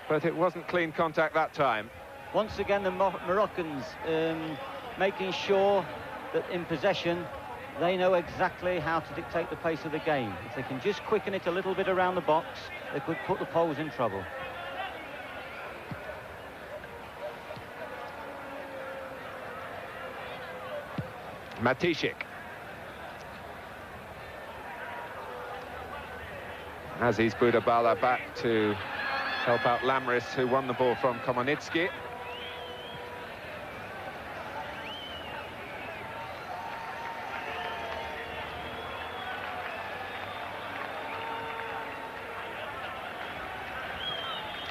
but it wasn't clean contact that time. Once again, the Moroccans making sure that in possession, they know exactly how to dictate the pace of the game. If they can just quicken it a little bit around the box, they could put the Poles in trouble. Matishik. Aziz Boudabala back to help out Lamris, who won the ball from Komonitsky.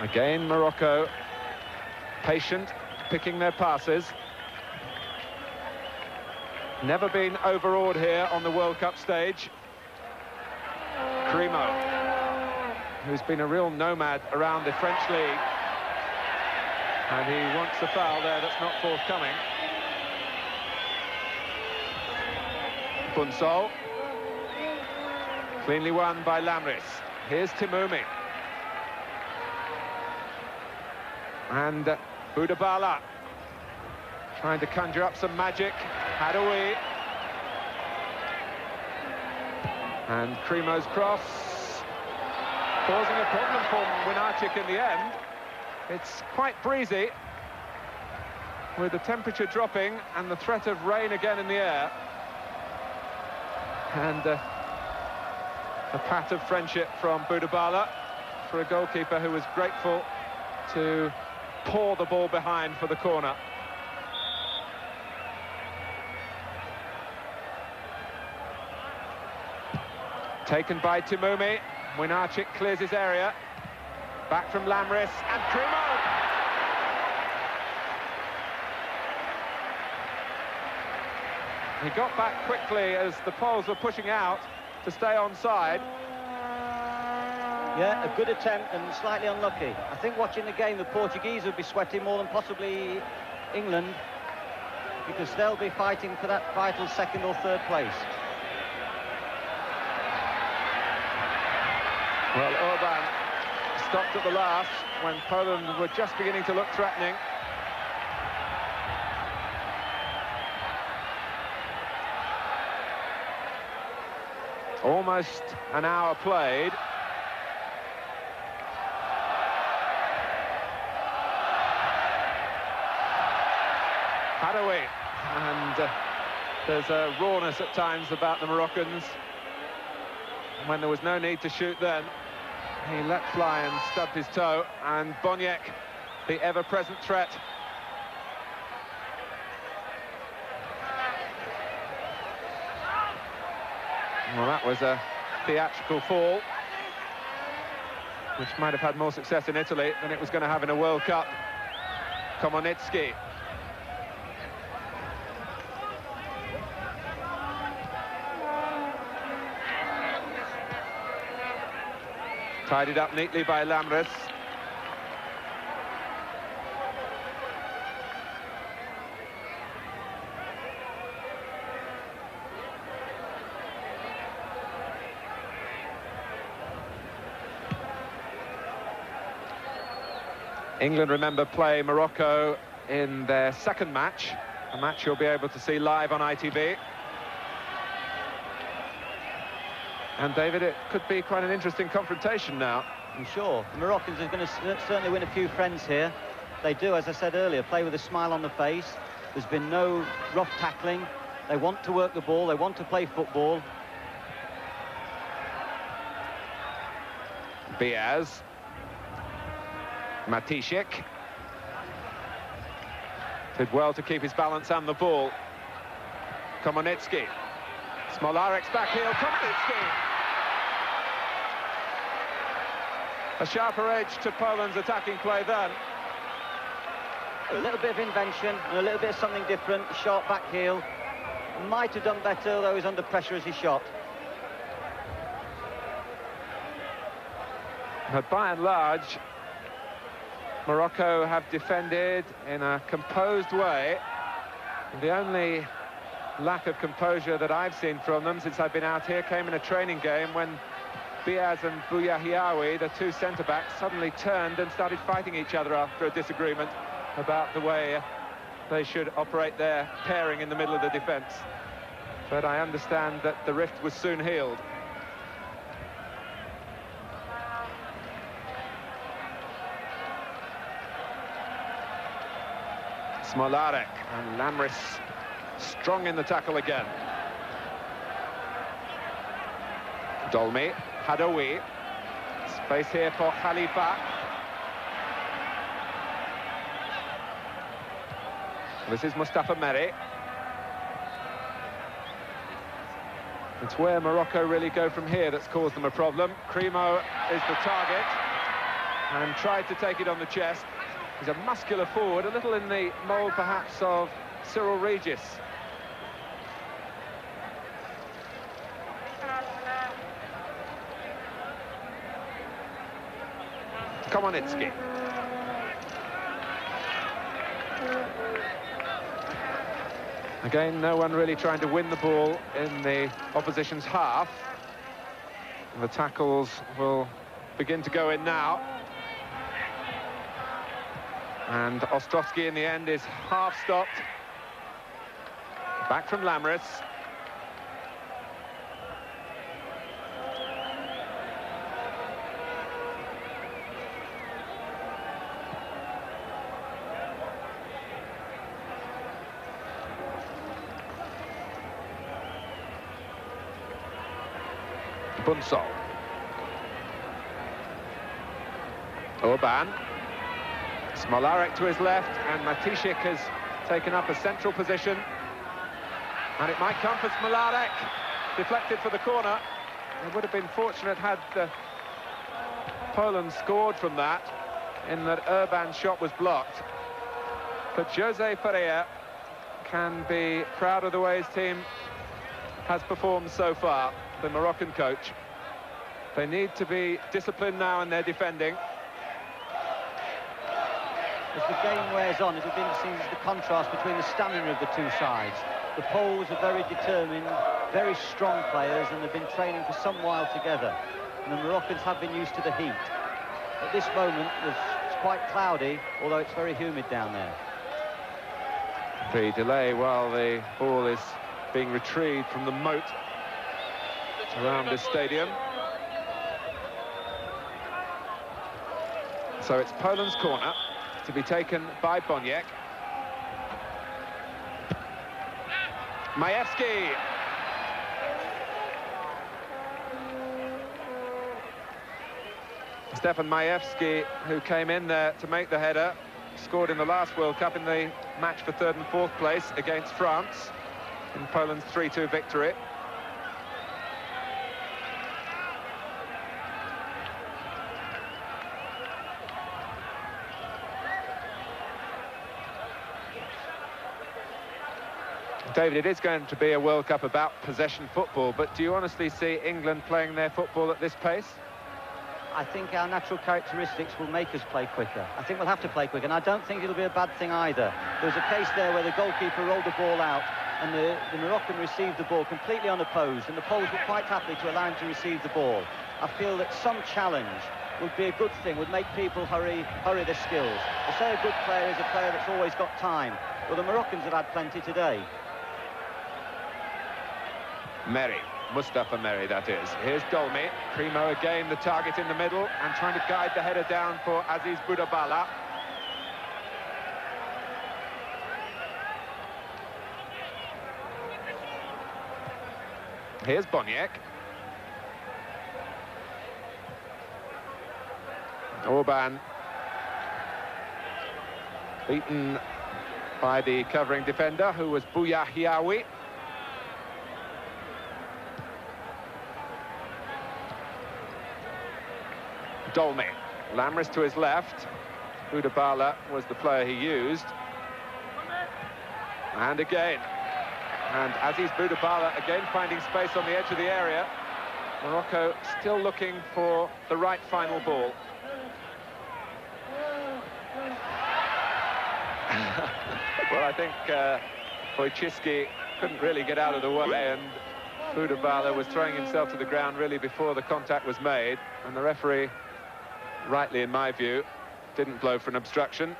Again, Morocco patient, picking their passes. Never been overawed here on the World Cup stage. Crimo, who's been a real nomad around the French league. And he wants a foul there that's not forthcoming. Unsol. Cleanly won by Lamris. Here's Timoumi. And Boudabala trying to conjure up some magic. Hadaoui. And Crimo's cross, causing a problem for Winarczyk in the end. It's quite breezy, with the temperature dropping and the threat of rain again in the air. And a pat of friendship from Boudabala for a goalkeeper who was grateful to pour the ball behind for the corner. Taken by Timoumi. Winarczyk clears his area. Back from Lamris and Crimo. He got back quickly as the Poles were pushing out to stay onside. Yeah, a good attempt and slightly unlucky. I think watching the game, the Portuguese would be sweating more than possibly England, because they'll be fighting for that vital second or third place. Well, Orban stopped at the last when Poland were just beginning to look threatening. Almost an hour played. Hadaoui, and there's a rawness at times about the Moroccans. when there was no need to shoot then. He let fly and stubbed his toe, and Boniek, the ever-present threat. Well, that was a theatrical fall, which might have had more success in Italy than it was going to have in a World Cup. Komonitsky. Tidied up neatly by Lamres. England, remember, play Morocco in their second match, a match you'll be able to see live on ITV. And, David, it could be quite an interesting confrontation now. I'm sure. The Moroccans are going to certainly win a few friends here. They do, as I said earlier, play with a smile on the face. There's been no rough tackling. They want to work the ball. They want to play football. Biaz. Matishik. Did well to keep his balance and the ball. Komonitsky. Smolarek's back heel. Komonitsky. A sharper edge to Poland's attacking play then. A little bit of invention and a little bit of something different. Sharp back heel. Might have done better, although he was under pressure as he shot. But by and large, Morocco have defended in a composed way. The only lack of composure that I've seen from them since I've been out here came in a training game when Biaz and Bouyahiaoui, the two centre-backs, suddenly turned and started fighting each other after a disagreement about the way they should operate their pairing in the middle of the defence. But I understand that the rift was soon healed. Smolarek and Lamres strong in the tackle again. Dolmy, Hadoui, space here for Khalifa. This is Mustafa Meri. It's where Morocco really go from here that's caused them a problem. Cremo is the target and tried to take it on the chest. He's a muscular forward, a little in the mould perhaps of Cyril Regis. Komonitsky. Again, no one really trying to win the ball in the opposition's half. And the tackles will begin to go in now. And Ostrovsky in the end is half stopped. Back from Lamres. Bunsol. Orban. Smolarek to his left, and Matishik has taken up a central position. And it might come for Smolarek. Deflected for the corner. It would have been fortunate had Poland scored from that, in that Urban's shot was blocked. But Jose Ferreira can be proud of the way his team has performed so far, the Moroccan coach. They need to be disciplined now in their defending. As the game wears on, it'll be interesting to see the contrast between the stamina of the two sides. The Poles are very determined, very strong players, and they've been training for some while together. And the Moroccans have been used to the heat. At this moment, it's quite cloudy, although it's very humid down there. The delay while the ball is being retrieved from the moat around this stadium. So it's Poland's corner, to be taken by Boniek. Majewski. Stefan Majewski, who came in there to make the header, scored in the last World Cup in the match for 3rd and 4th place against France in Poland's 3-2 victory. David, it is going to be a World Cup about possession football, but do you honestly see England playing their football at this pace? I think our natural characteristics will make us play quicker. I think we'll have to play quicker, and I don't think it'll be a bad thing either. There was a case there where the goalkeeper rolled the ball out, and the Moroccan received the ball completely unopposed, and the Poles were quite happy to allow him to receive the ball. I feel that some challenge would be a good thing, would make people hurry their skills. They say a good player is a player that's always got time. Well, the Moroccans have had plenty today. Merry, Mustafa Merry, that is. Here's Dolmy. Primo again, the target in the middle, and trying to guide the header down for Aziz Boudabala. Here's Boniek. Orban beaten by the covering defender, who was Bouya Hiawi. Dolmy. Lamris to his left. Boudabala was the player he used. And again. And Aziz Boudabala again finding space on the edge of the area. Morocco still looking for the right final ball. Well, I think Wojcicki couldn't really get out of the way, and Boudabala was throwing himself to the ground really before the contact was made, and the referee, rightly in my view, didn't blow for an obstruction.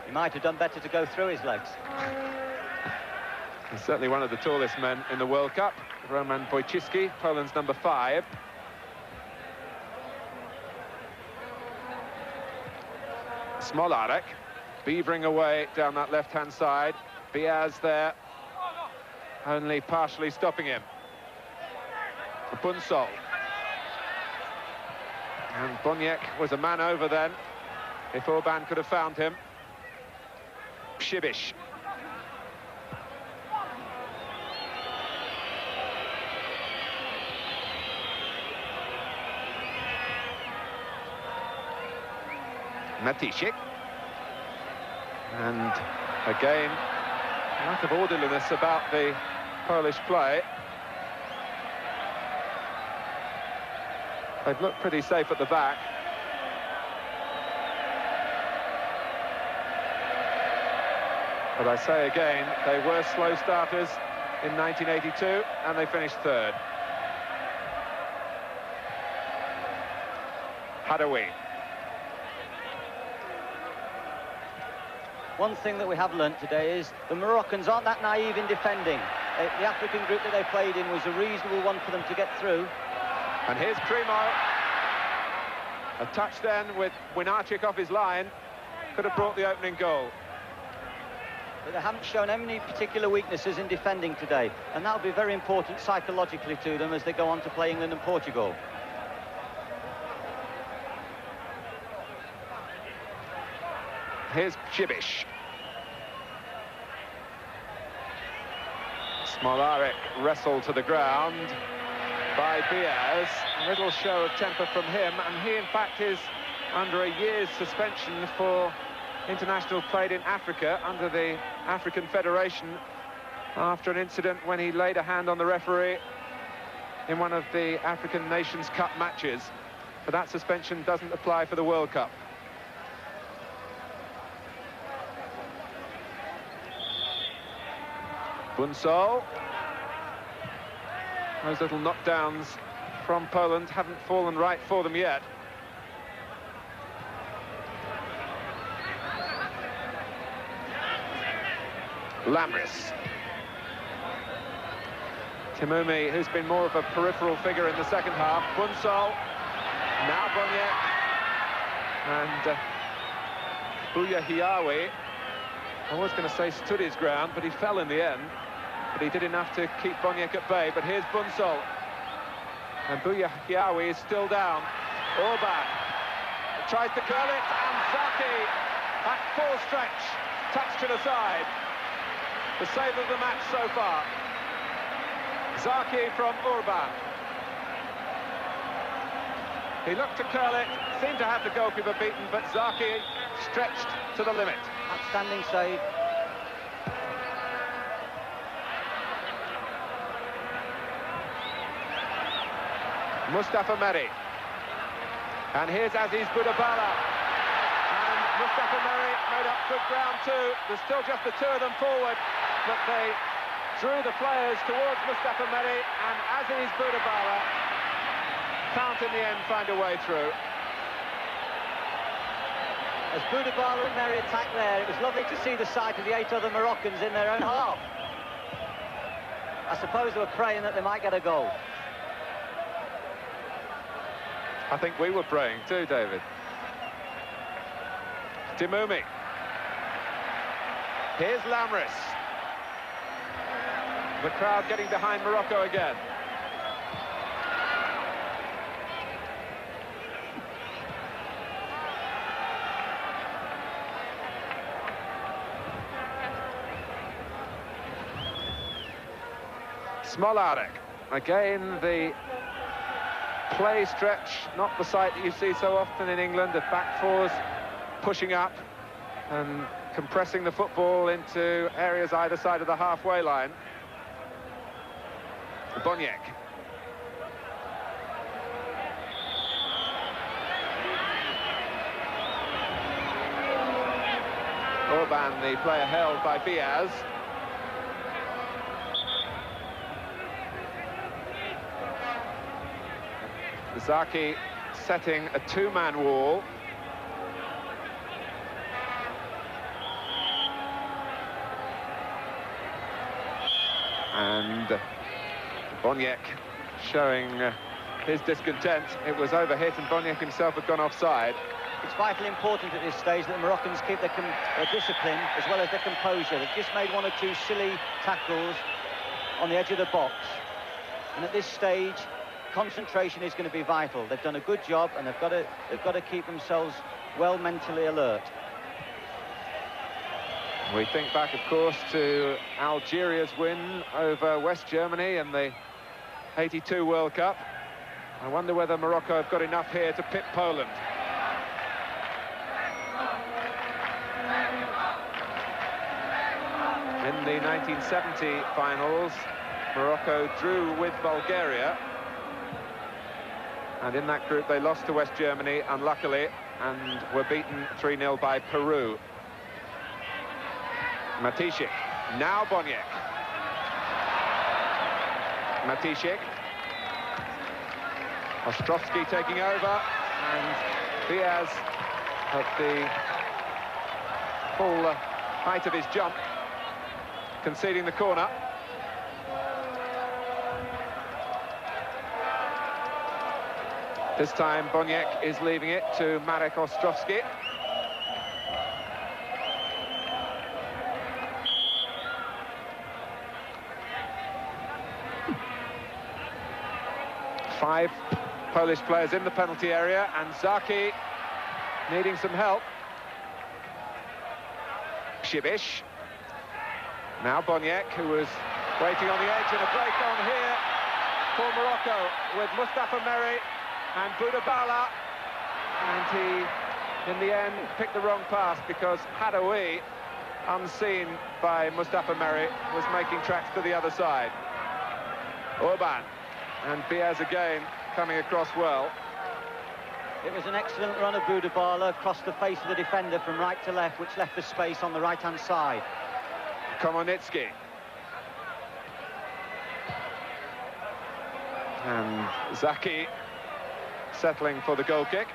He might have done better to go through his legs. He's certainly one of the tallest men in the World Cup, Roman Wojcicki, Poland's number 5. Smolarek beavering away down that left-hand side. Biaz there, only partially stopping him. Bunsol. And Boniek was a man over then, if Orban could have found him. Shibish. Matishik. And again, lack of orderliness about the Polish play. They've looked pretty safe at the back. But I say again, they were slow starters in 1982, and they finished 3rd. Hadawi. One thing that we have learnt today is the Moroccans aren't that naive in defending. The African group that they played in was a reasonable one for them to get through. And here's Primo. A touch then with Winarczyk off his line. Could have brought the opening goal. But they haven't shown any particular weaknesses in defending today. And that'll be very important psychologically to them as they go on to play England and Portugal. Here's Shibish. Smolarek wrestled to the ground by Biaz. A little show of temper from him, and he in fact is under a year's suspension for international played in Africa under the African Federation after an incident when he laid a hand on the referee in one of the African Nations Cup matches. But that suspension doesn't apply for the World Cup. Bunsol. Those little knockdowns from Poland haven't fallen right for them yet. Lamris. Timumi, who's been more of a peripheral figure in the second half. Bunsol. Now Boniek. And Bouya Hiawi. I was going to say stood his ground, but he fell in the end. But he did enough to keep Boniek at bay. But here's Bunsol. And Bouyahiaoui is still down. Orban tries to curl it, and Zaki at full stretch, touch to the side. The save of the match so far. Zaki from Orban. He looked to curl it, seemed to have the goalkeeper beaten, but Zaki stretched to the limit. Outstanding save. Mustafa Meri. And here's Aziz Boudabala. And Mustafa Meri made up good ground too. There's still just the two of them forward, but they drew the players towards Mustafa Meri, and Aziz Boudabala can't in the end find a way through. As Boudabala and Meri attacked there, it was lovely to see the sight of the 8 other Moroccans in their own half. I suppose they were praying that they might get a goal. I think we were praying too, David. Timoumi. Here's Lamris. The crowd getting behind Morocco again. Smolarek. Again, the play stretch, not the sight that you see so often in England, of back fours pushing up and compressing the football into areas either side of the halfway line. Boniek. Orban, the player held by Biaz. Zaki setting a two-man wall. And Boniek showing his discontent. It was overhit and Boniek himself had gone offside. It's vitally important at this stage that the Moroccans keep their discipline as well as their composure. They've just made 1 or 2 silly tackles on the edge of the box. And at this stage, concentration is going to be vital. They've done a good job, and they've got to keep themselves well mentally alert. We think back, of course, to Algeria's win over West Germany in the '82 World Cup. I wonder whether Morocco have got enough here to pip Poland. In the 1970 finals, Morocco drew with Bulgaria. And in that group, they lost to West Germany, unluckily, and were beaten 3-0 by Peru. Matishik. Now Boniek. Matishik. Ostrovsky taking over, and Diaz at the full height of his jump, conceding the corner. This time Boniek is leaving it to Marek Ostrovsky. Five Polish players in the penalty area, and Zaki needing some help. Shibish. Now Boniek, who was waiting on the edge, and a break on here for Morocco with Mustafa Meri and Boudabala, and he, in the end, picked the wrong pass because Hadoui, unseen by Mustafa Meri, was making tracks to the other side. Orban, and Biaz again coming across well. It was an excellent run of Boudabala across the face of the defender from right to left, which left the space on the right-hand side. Komonitsky. And Zaki settling for the goal kick.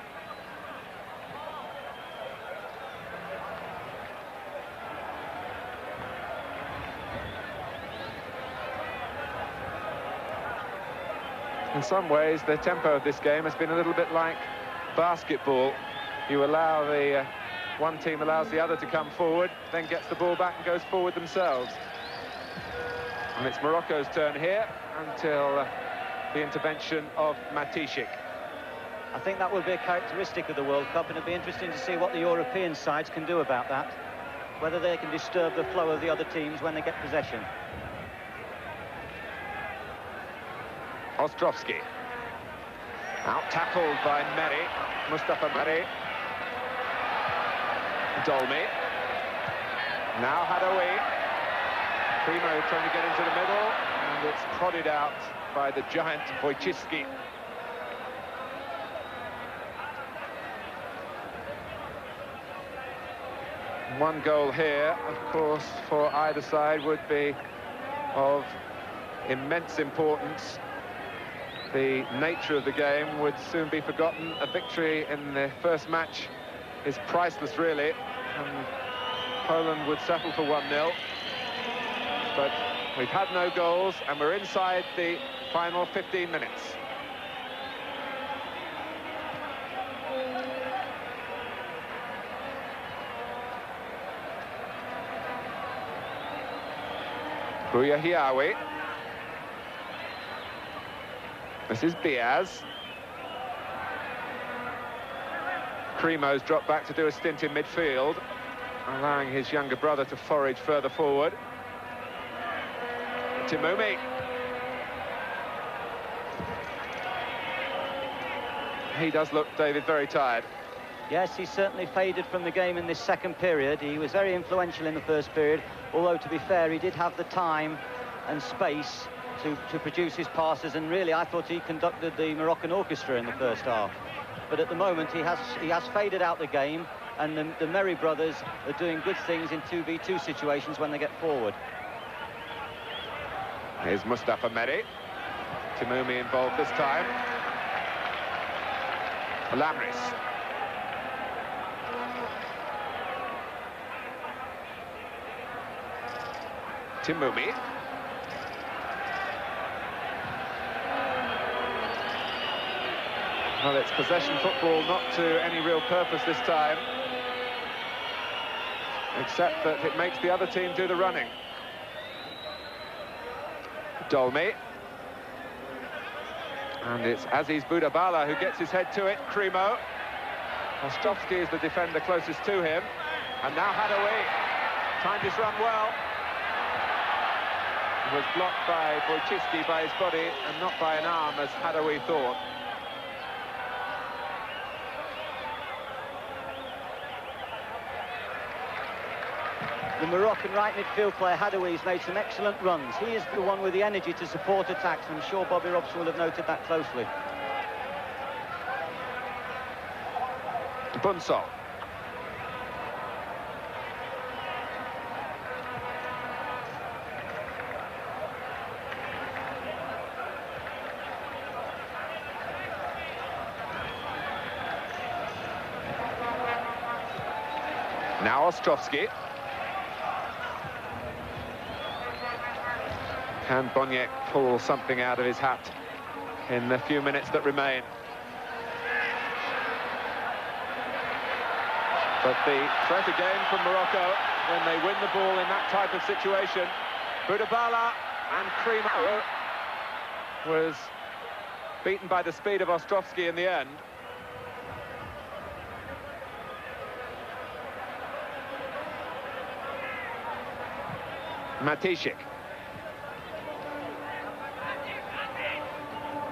In some ways, the tempo of this game has been a little bit like basketball. You allow the one team allows the other to come forward, then gets the ball back and goes forward themselves. And it's Morocco's turn here until the intervention of Matisik. I think that will be a characteristic of the World Cup, and it'll be interesting to see what the European sides can do about that, whether they can disturb the flow of the other teams when they get possession. Ostrovsky. Out-tackled by Meri, Mustafa Meri. Dolmy. Now Hadaoui. Primo trying to get into the middle, and it's prodded out by the giant Wojcicki. One goal here, of course, for either side would be of immense importance. The nature of the game would soon be forgotten. A victory in the first match is priceless, really, and Poland would settle for 1-0. But we've had no goals, and we're inside the final 15 minutes. Buyahiawi. This is Biaz. Primo's dropped back to do a stint in midfield, allowing his younger brother to forage further forward. Timumi. He does look, David, very tired. Yes, he's certainly faded from the game in this second period. He was very influential in the first period, although, to be fair, he did have the time and space to produce his passes, and really I thought he conducted the Moroccan orchestra in the first half. But at the moment he has faded out the game, and the Meri brothers are doing good things in 2v2 situations when they get forward. Here's Mustafa Meri. Timumi involved this time. Lamris. Timumi. Well, it's possession football, not to any real purpose this time, except that it makes the other team do the running. Dolmy. And it's Aziz Boudabala who gets his head to it. Primo. Ostrovsky is the defender closest to him. And now Hadaoui. Timed his run well. It was blocked by Wojcicki by his body and not by an arm, as Hadaoui thought. The Moroccan right midfield player Hadaoui has made some excellent runs. He is the one with the energy to support attacks, and I'm sure Bobby Robson will have noted that closely. Bunsol. Now Ostrovsky. Can Boniek pull something out of his hat in the few minutes that remain? But the threat again from Morocco when they win the ball in that type of situation. Boudabala and Primo was beaten by the speed of Ostrovsky in the end. Matisik.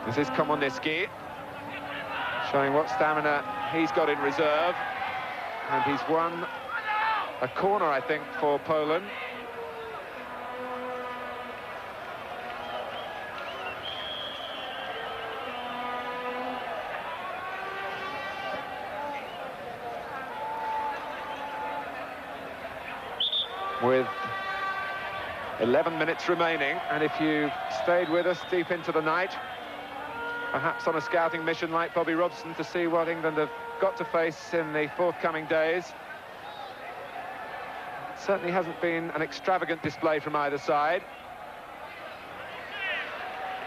This is Komoniski, showing what stamina he's got in reserve. And he's won a corner, I think, for Poland. With 11 minutes remaining, and if you stayed with us deep into the night, perhaps on a scouting mission like Bobby Robson, to see what England have got to face in the forthcoming days. It certainly hasn't been an extravagant display from either side.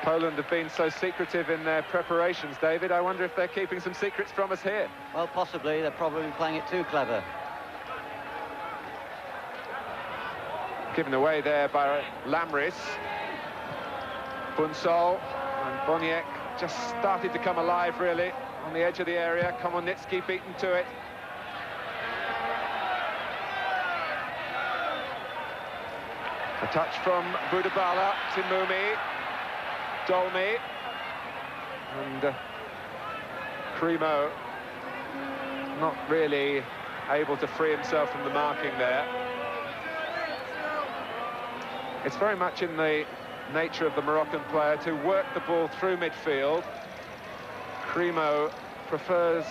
Poland have been so secretive in their preparations, David. I wonder if they're keeping some secrets from us here. Well, possibly. They're probably playing it too clever. Given away there by Lamris. Bunsol. And Boniek just started to come alive, really, on the edge of the area. Komonitsky beaten to it. A touch from Budabala to Mumi, Dolmy, and Cremo not really able to free himself from the marking there. It's very much in the nature of the Moroccan player to work the ball through midfield. Cremo prefers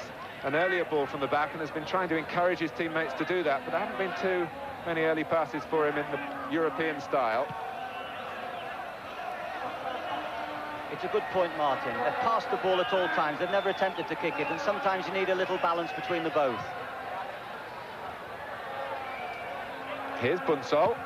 an earlier ball from the back and has been trying to encourage his teammates to do that, but there haven't been too many early passes for him in the European style. It's a good point, Martin. They've passed the ball at all times. They've never attempted to kick it, and sometimes you need a little balance between the both. Here's Bunsol.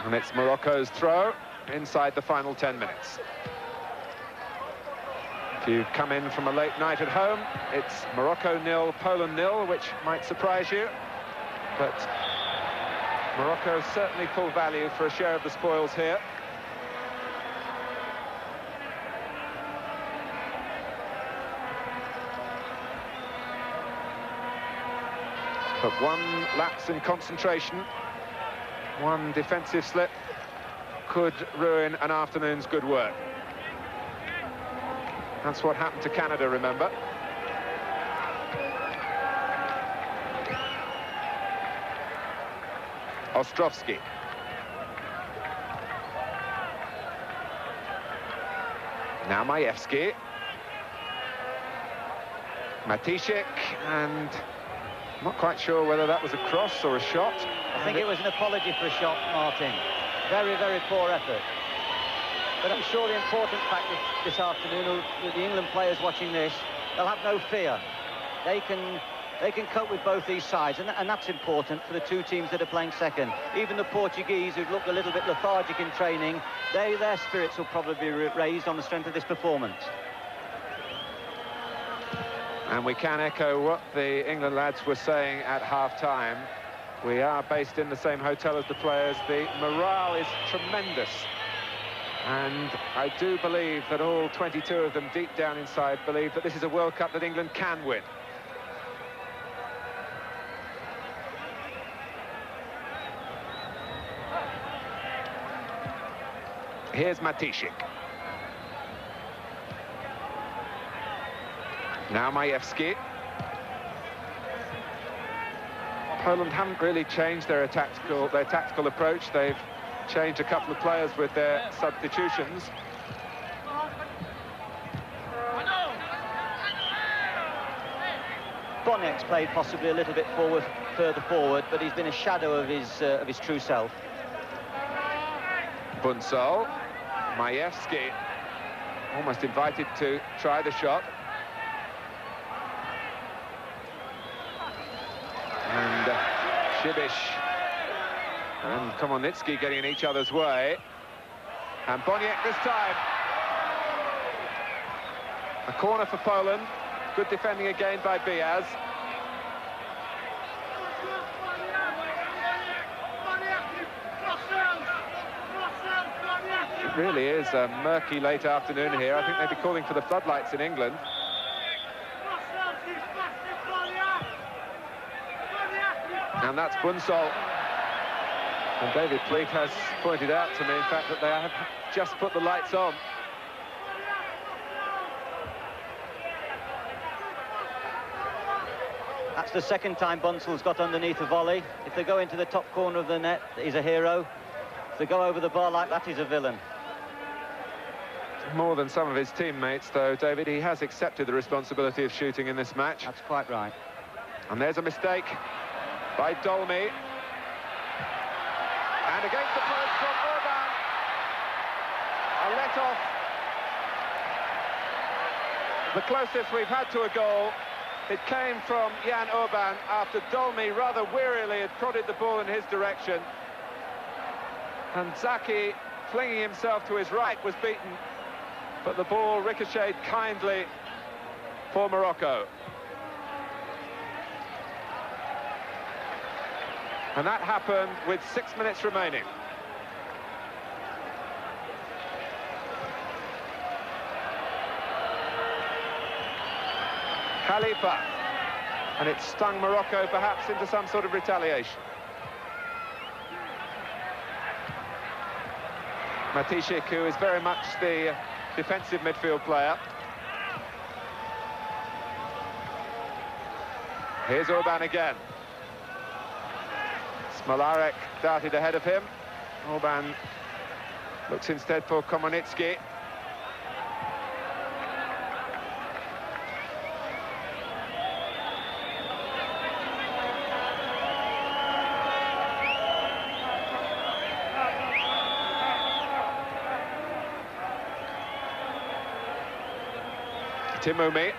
And it's Morocco's throw inside the final 10 minutes. If you've come in from a late night at home, it's Morocco 0, Poland 0, which might surprise you. But Morocco certainly full value for a share of the spoils here. But one lapse in concentration, one defensive slip could ruin an afternoon's good work. That's what happened to Canada, remember. Ostrovsky. Now Majewski. Matishik, and I'm not quite sure whether that was a cross or a shot. I think it was an apology for a shot, Martin. Very, very poor effort. But I'm sure the important fact this afternoon, the England players watching this, they'll have no fear. They can cope with both these sides, and that's important for the two teams that are playing second. Even the Portuguese, who've looked a little bit lethargic in training, their spirits will probably be raised on the strength of this performance. And we can echo what the England lads were saying at half-time. We are based in the same hotel as the players. The morale is tremendous. And I do believe that all 22 of them deep down inside believe that this is a World Cup that England can win. Here's Matishik. Now Majewski. Poland haven't really changed their tactical approach. They've changed a couple of players with their substitutions. Boniek's played possibly a little bit further forward, but he's been a shadow of his true self. Bunsol, Majewski, almost invited to try the shot. And Shibish and Komonitsky getting in each other's way. And Boniek this time. A corner for Poland. Good defending again by Biaz. It really is a murky late afternoon here. I think they'd be calling for the floodlights in England. And that's Bunsol. And David Pleat has pointed out to me, in fact, that they have just put the lights on. That's the second time Bunsol's got underneath a volley. If they go into the top corner of the net, he's a hero. If they go over the bar like that, he's a villain. More than some of his teammates, though, David. He has accepted the responsibility of shooting in this match. That's quite right. And there's a mistake by Dolmy. And against the post from Orban. A let-off. The closest we've had to a goal. It came from Jan Orban after Dolmy rather wearily had prodded the ball in his direction. And Zaki, flinging himself to his right, was beaten. But the ball ricocheted kindly for Morocco. And that happened with 6 minutes remaining. Khalifa. And it stung Morocco perhaps into some sort of retaliation. Matishik, who is very much the defensive midfield player. Here's Orban again. Smolarek darted ahead of him. Orban looks instead for Komonitsky. Timoumi.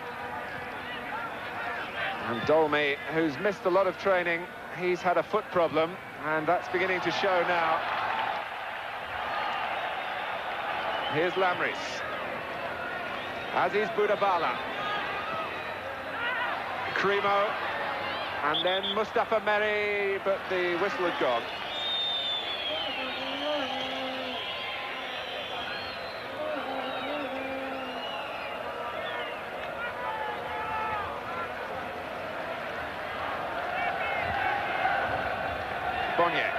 And Dolmy, who's missed a lot of training, he's had a foot problem, and that's beginning to show now. Here's Lamris. Aziz Boudabala. Cremo. And then Mustafa Meri, but the whistle had gone. Boniek.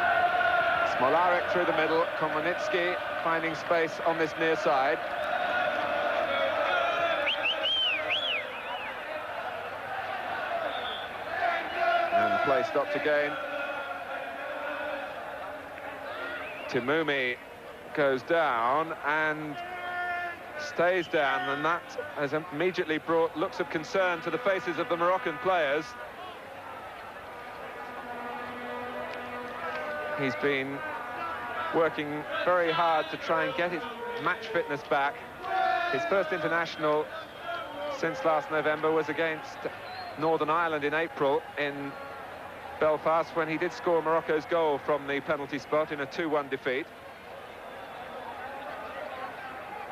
Smolarek through the middle. Komonitsky finding space on this near side. And play stopped again. Timoumi goes down and stays down, and that has immediately brought looks of concern to the faces of the Moroccan players. He's been working very hard to try and get his match fitness back. His first international since last November was against Northern Ireland in April in Belfast, when he did score Morocco's goal from the penalty spot in a 2-1 defeat.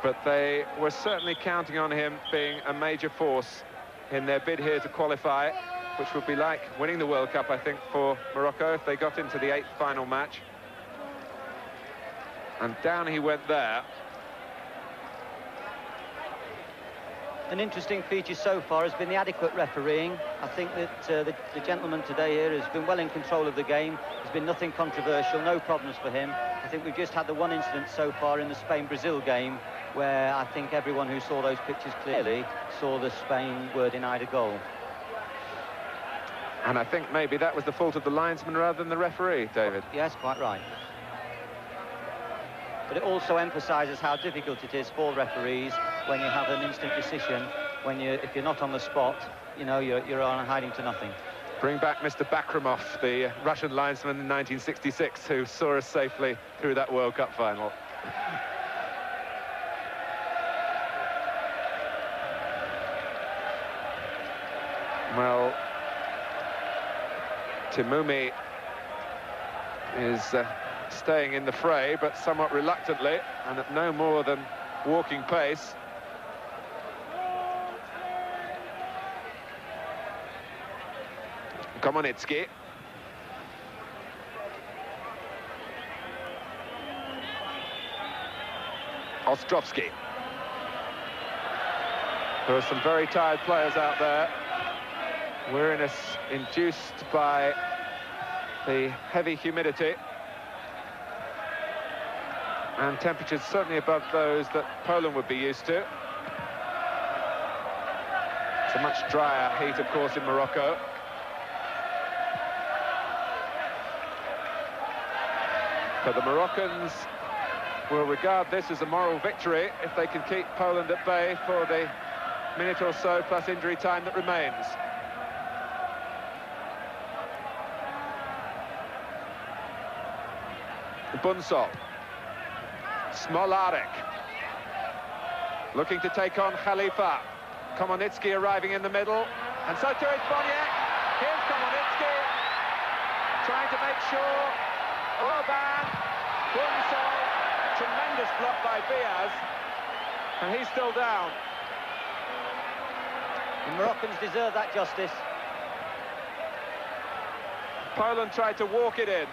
But they were certainly counting on him being a major force in their bid here to qualify, which would be like winning the World Cup, I think, for Morocco if they got into the 8th final match. And down he went there. An interesting feature so far has been the adequate refereeing. I think that the gentleman today here has been well in control of the game. There's been nothing controversial, no problems for him. I think we've just had the one incident so far in the Spain-Brazil game, where I think everyone who saw those pictures clearly saw the Spain were denied a goal. And I think maybe that was the fault of the linesman rather than the referee, David. Yes, quite right. But it also emphasises how difficult it is for referees when you have an instant decision. If you're not on the spot, you know, you're on hiding to nothing. Bring back Mr. Bakramov, the Russian linesman in 1966, who saw us safely through that World Cup final. Well, Timoumi is staying in the fray, but somewhat reluctantly, and at no more than walking pace. Komonitsky. Ostrovsky. There are some very tired players out there. Weariness induced by the heavy humidity, and temperatures certainly above those that Poland would be used to. It's a much drier heat, of course, in Morocco. But the Moroccans will regard this as a moral victory if they can keep Poland at bay for the minute or so plus injury time that remains. Bunsol. Smolarek. Looking to take on Khalifa. Komonitsky arriving in the middle. And so too is Boniek. Here's Komonitsky. Trying to make sure. Orban. Bunsol. Tremendous block by Diaz. And he's still down. The Moroccans deserve that justice. Poland tried to walk it in.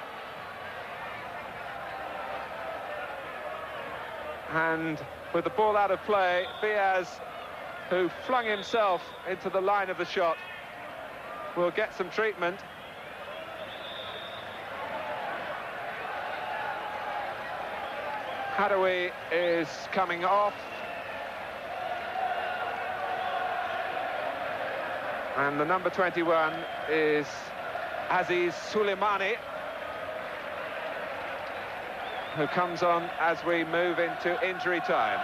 And with the ball out of play, Diaz, who flung himself into the line of the shot, will get some treatment. Hadaoui is coming off. And the number 21 is Aziz Suleimani, who comes on as we move into injury time.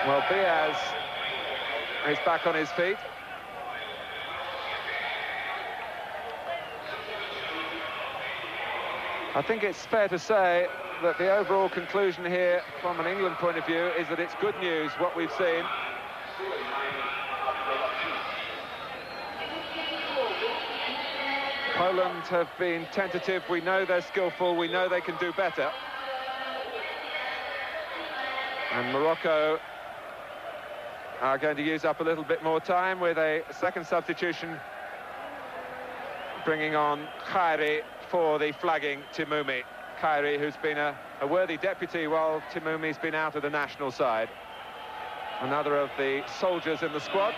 Well, Diaz is back on his feet. I think it's fair to say that the overall conclusion here from an England point of view is that it's good news what we've seen. Poland have been tentative. We know they're skillful. We know they can do better. And Morocco are going to use up a little bit more time with a second substitution, bringing on Khairi for the flagging Timoumi. Khairi, who's been a worthy deputy while Timoumi's been out of the national side. Another of the soldiers in the squad.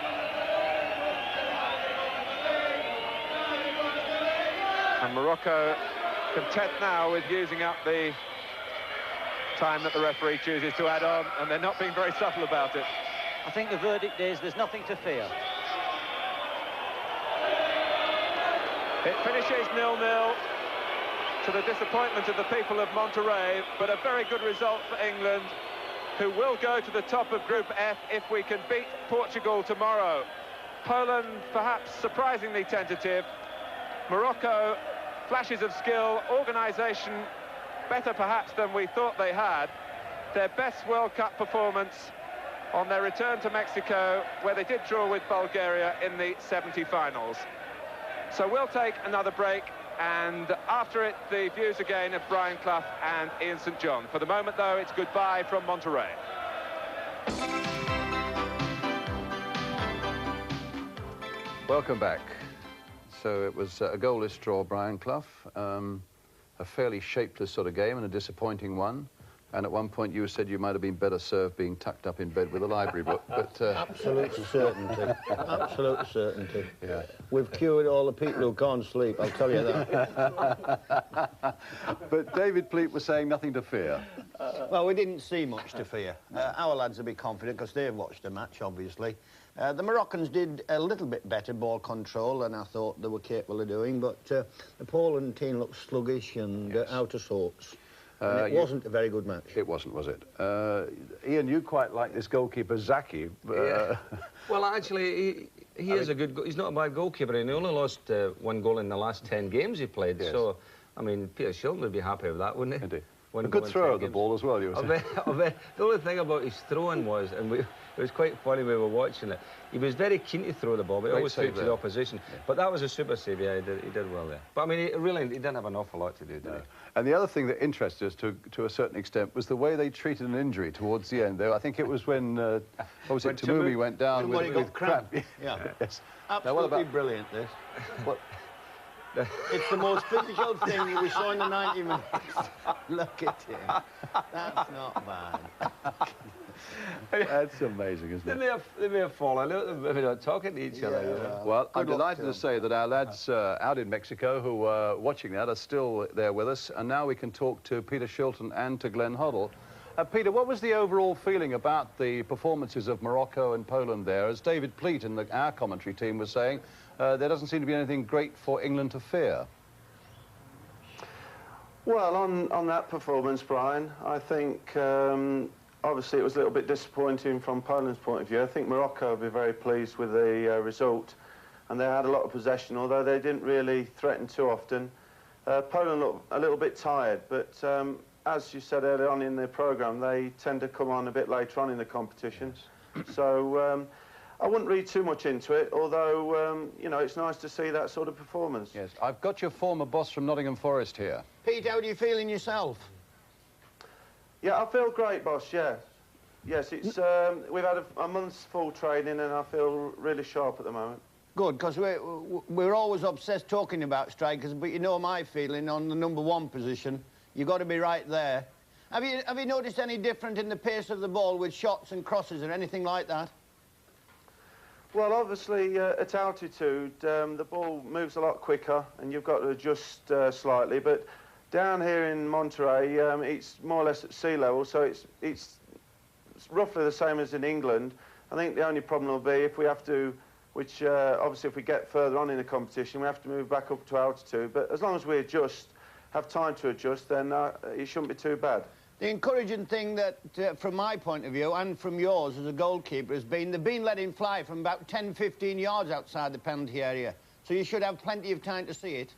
And Morocco content now with using up the time that the referee chooses to add on, and they're not being very subtle about it. I think the verdict is there's nothing to fear. It finishes 0-0 to the disappointment of the people of Monterrey, but a very good result for England, who will go to the top of Group F if we can beat Portugal tomorrow. Poland, perhaps surprisingly tentative. Morocco, flashes of skill, organisation, better perhaps than we thought they had. Their best World Cup performance on their return to Mexico, where they did draw with Bulgaria in the 70-finals. So we'll take another break, and after it, the views again of Brian Clough and Ian St John. For the moment, though, it's goodbye from Monterrey. Welcome back. So it was a goalless draw, Brian Clough. A fairly shapeless sort of game and a disappointing one. And at one point you said you might have been better served being tucked up in bed with a library book, but... Absolute certainty. Absolute certainty. Yeah. We've cured all the people who can't sleep, I'll tell you that. But David Pleat was saying nothing to fear. Well, we didn't see much to fear. Our lads will be confident because they've watched the match, obviously. The Moroccans did a little bit better ball control than I thought they were capable of doing, but the Poland team looked sluggish and out of sorts. And it wasn't a very good match. It wasn't, was it? Ian, you quite like this goalkeeper, Zaki. Yeah. Well, actually, he is a good... He's not a bad goalkeeper, and he only lost one goal in the last 10 games he played. Yes. So, I mean, Peter Shilton would be happy with that, wouldn't he? Indeed. A good throw of the ball as well, you were saying. The only thing about his throwing was, and it was quite funny when we were watching it, he was very keen to throw the ball, but he always threw it to the opposition. Yeah. But that was a super save, yeah, he did well there. But, I mean, he didn't have an awful lot to do, did he? And the other thing that interested us to a certain extent was the way they treated an injury towards the end. Though I think it was when, what was it, Timoumi went down with cramp. Yeah. Yes. Absolutely brilliant, this. What? It's the most physical thing we saw in the 90 minutes. Look at him. That's not bad. That's amazing, isn't it? They may have fallen out, they're not talking to each other. You know? Well, I'm delighted to say that our lads out in Mexico who are watching that are still there with us, and now we can talk to Peter Shilton and to Glenn Hoddle. Peter, what was the overall feeling about the performances of Morocco and Poland there? As David Pleat and our commentary team was saying, there doesn't seem to be anything great for England to fear. Well, on that performance, Brian, I think obviously it was a little bit disappointing from Poland's point of view. I think Morocco will be very pleased with the result, and they had a lot of possession, although they didn't really threaten too often. Poland looked a little bit tired, but as you said earlier on in the programme, they tend to come on a bit later on in the competition. So I wouldn't read too much into it, although, you know, it's nice to see that sort of performance. Yes, I've got your former boss from Nottingham Forest here. Pete, how do you feel in yourself? Yeah, I feel great, boss, yeah. Yes, it's, we've had a month's full training and I feel really sharp at the moment. Good, because we're always obsessed talking about strikers, but you know my feeling on the #1 position. You've got to be right there. Have you noticed any different in the pace of the ball with shots and crosses or anything like that? Well, obviously, at altitude, the ball moves a lot quicker and you've got to adjust slightly, but down here in Monterey, it's more or less at sea level, so it's roughly the same as in England. I think the only problem will be if we have to, which obviously if we get further on in the competition, we have to move back up to altitude, but as long as we have time to adjust, then it shouldn't be too bad. The encouraging thing that, from my point of view, and from yours as a goalkeeper, has been they've been letting fly from about 10, 15 yards outside the penalty area. So you should have plenty of time to see it.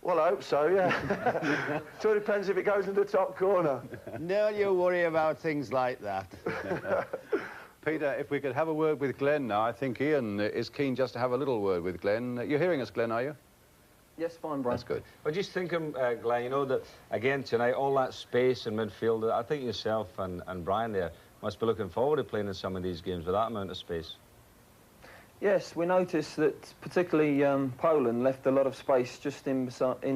Well, I hope so, yeah. So it depends if it goes in the top corner. Don't you worry about things like that. Peter, if we could have a word with Glenn now. I think Ian is keen just to have a little word with Glenn. You're hearing us, Glenn, are you? Yes, fine, Brian. That's good. Well, just thinking, Glenn, you know, that, again, tonight, all that space in midfield, I think yourself and Brian there must be looking forward to playing in some of these games with that amount of space. Yes, we noticed that particularly Poland left a lot of space just in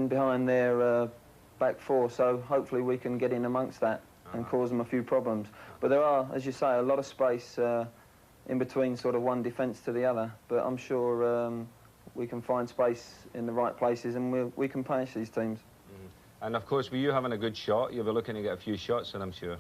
behind their back four, so hopefully we can get in amongst that and cause them a few problems. But there are, as you say, a lot of space in between sort of one defence to the other, but I'm sure we can find space in the right places and we can punish these teams. And of course, with you having a good shot, you'll be looking to get a few shots in, I'm sure.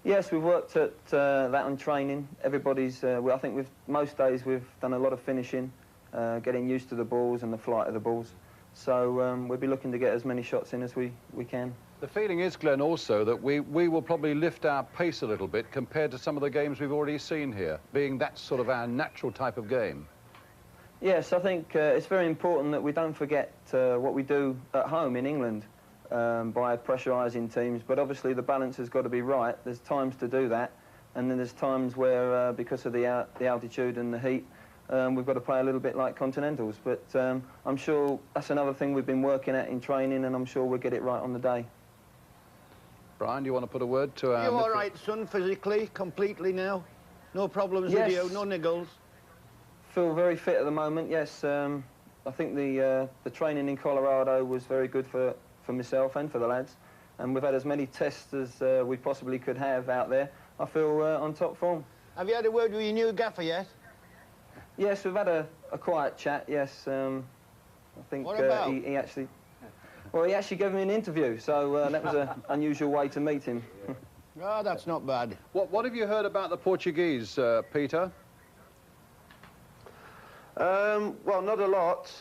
Yes, we've worked at that on training. Everybody's, I think most days we've done a lot of finishing, getting used to the balls and the flight of the balls. So we'll be looking to get as many shots in as we can. The feeling is, Glenn, also that we will probably lift our pace a little bit compared to some of the games we've already seen here, being that sort of our natural type of game. Yes, I think it's very important that we don't forget what we do at home in England by pressurising teams, but obviously the balance has got to be right. There's times to do that, and then there's times where, because of the altitude and the heat, we've got to play a little bit like continentals. But I'm sure that's another thing we've been working at in training, and I'm sure we'll get it right on the day. Brian, do you want to put a word to our... You all right, son, physically, completely now? No problems with you, no niggles? Feel very fit at the moment, yes. I think the training in Colorado was very good for myself and for the lads, and we've had as many tests as we possibly could have out there. I feel on top form. Have you had a word with your new gaffer yet? Yes, we've had a quiet chat, yes. I think what about? He actually... Well, he actually gave me an interview, so that was an unusual way to meet him. Oh, that's not bad. What have you heard about the Portuguese, Peter? Well, not a lot.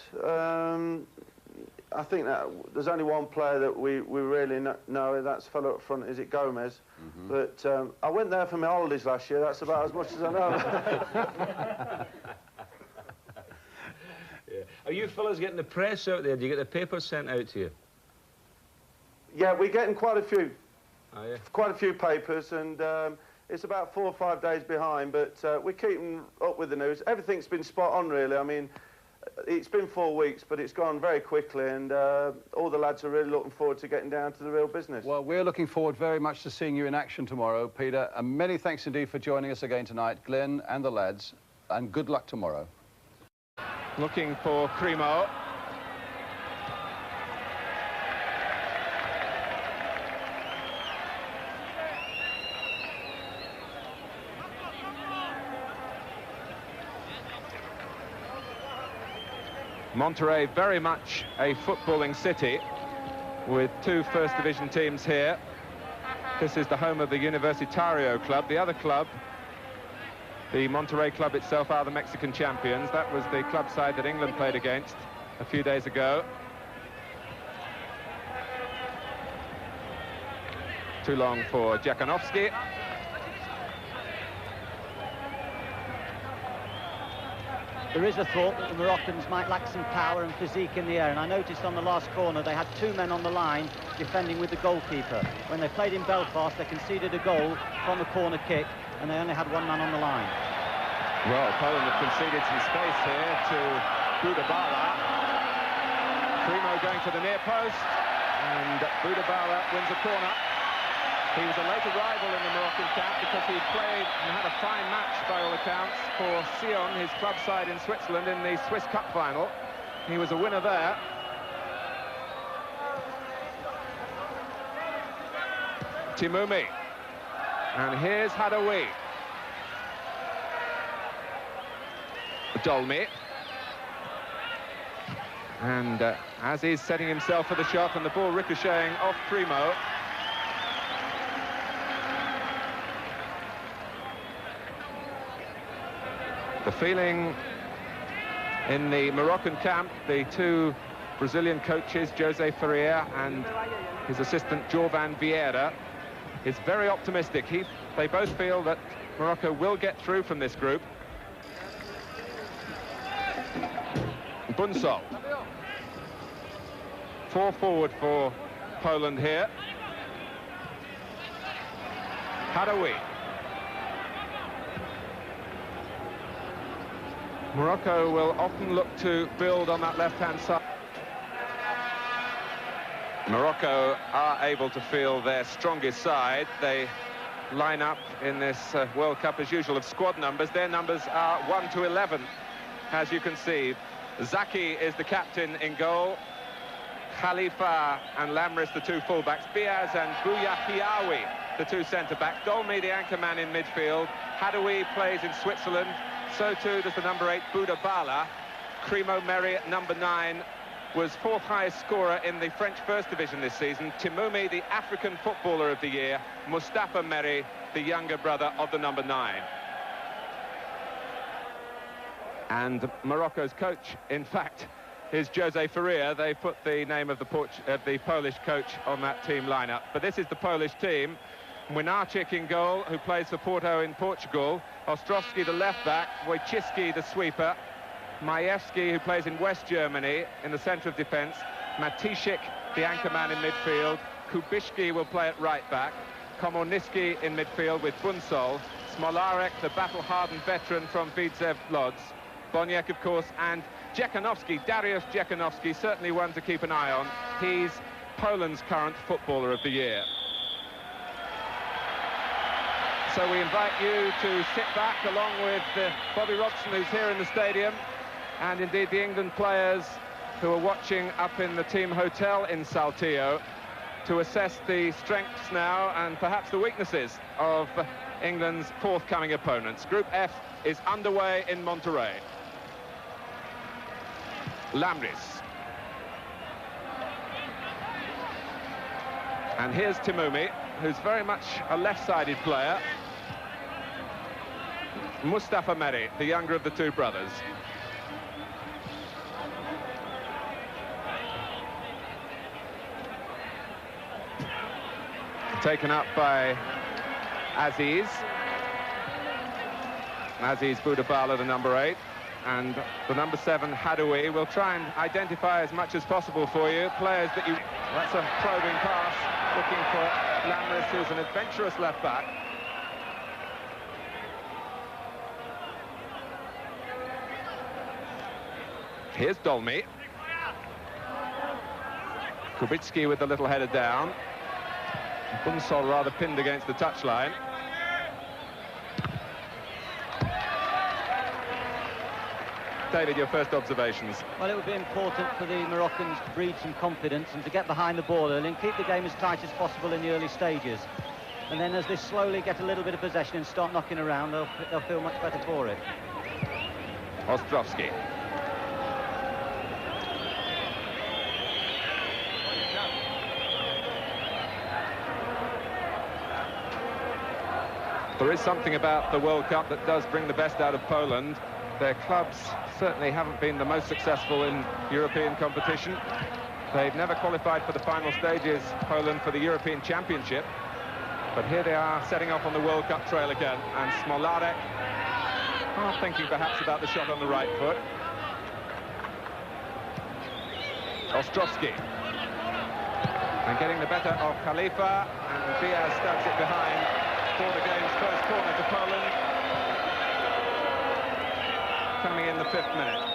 I think that there's only one player that we really know, and that's the fellow up front, is it Gomez? But I went there for my holidays last year, that's about as much as I know. Yeah. Are you fellas getting the press out there? Do you get the papers sent out to you? Yeah, we're getting quite a few. Oh, yeah. Quite a few papers, and it's about 4 or 5 days behind, but we're keeping up with the news. Everything's been spot on, really. I mean, it's been 4 weeks, but it's gone very quickly, and all the lads are really looking forward to getting down to the real business. Well, we're looking forward very much to seeing you in action tomorrow, Peter, and many thanks indeed for joining us again tonight, Glenn and the lads, and good luck tomorrow. Looking for Cremo. Monterey, very much a footballing city with 2 First Division teams here. This is the home of the Universitario club. The other club, the Monterey club itself, are the Mexican champions. That was the club side that England played against a few days ago. Too long for Jakanowski. There is a thought that the Moroccans might lack some power and physique in the air, and I noticed on the last corner they had 2 men on the line defending with the goalkeeper. When they played in Belfast, they conceded a goal from a corner kick, and they only had one man on the line. Well, Poland have conceded some space here to Budabala. Primo going to the near post, and Budabala wins a corner. He was a late arrival in the Moroccan camp because he played and had a fine match, by all accounts, for Sion, his club side in Switzerland, in the Swiss Cup final. He was a winner there. Timoumi. And here's Hadaoui. Dolmy. And as he's setting himself for the shot, and the ball ricocheting off Primo. The feeling in the Moroccan camp, the two Brazilian coaches, Jose Ferreira and his assistant Jovan Vieira, is very optimistic. They both feel that Morocco will get through from this group. Bunsol. 4 forward for Poland here. Hadaoui. Morocco will often look to build on that left-hand side. Morocco are able to field their strongest side. They line up in this World Cup, as usual, of squad numbers. Their numbers are 1 to 11, as you can see. Zaki is the captain in goal. Khalifa and Lamris, the two fullbacks. Biaz and Bouyahiaoui, the two centre-backs. Dolmy, the anchor man in midfield. Hadaoui plays in Switzerland. So too does the number 8, Budabala. Crimo Meri at number 9 was 4th highest scorer in the French First Division this season. Timoumi, the African Footballer of the Year. Mustafa Meri, the younger brother of the number 9. And Morocco's coach, in fact, is Jose Ferreira. They put the name of the Polish coach on that team lineup. But this is the Polish team. Młynarczyk in goal, who plays for Porto in Portugal. Ostrowski, the left-back. Wojciechowski, the sweeper. Majewski, who plays in West Germany, in the centre of defence. Matisik, the anchor man in midfield. Kubishki will play at right-back. Komorniski in midfield with Bunsol. Smolarek, the battle-hardened veteran from Widzew Lodz. Boniek, of course, and Dziekanowski, Dariusz Dziekanowski, certainly one to keep an eye on. He's Poland's current Footballer of the Year. So we invite you to sit back along with Bobby Robson, who's here in the stadium, and indeed the England players who are watching up in the team hotel in Saltillo, to assess the strengths now and perhaps the weaknesses of England's forthcoming opponents. Group F is underway in Monterrey. Lamris. And here's Timoumi, who's very much a left-sided player. Mustafa Meri, the younger of the two brothers. Taken up by Aziz Budabala, the number 8. And the number 7, Hadaoui. We'll try and identify as much as possible for you. Players that you... That's a probing pass, looking for Lamris, who's an adventurous left-back. Here's Dolmy. Kubicki with the little header down. Bunsol rather pinned against the touchline. David, your first observations. Well, it would be important for the Moroccans to breed some confidence and to get behind the ball early and keep the game as tight as possible in the early stages. And then as they slowly get a little bit of possession and start knocking around, they'll feel much better for it. Ostrowski. There is something about the World Cup that does bring the best out of Poland. Their clubs certainly haven't been the most successful in European competition. They've never qualified for the final stages, Poland, for the European Championship. But here they are, setting off on the World Cup trail again. And Smolarek, thinking perhaps about the shot on the right foot. Ostrowski. And getting the better of Khalifa, and Diaz stabs it behind for the game's first corner to Poland. coming in the 5th minute.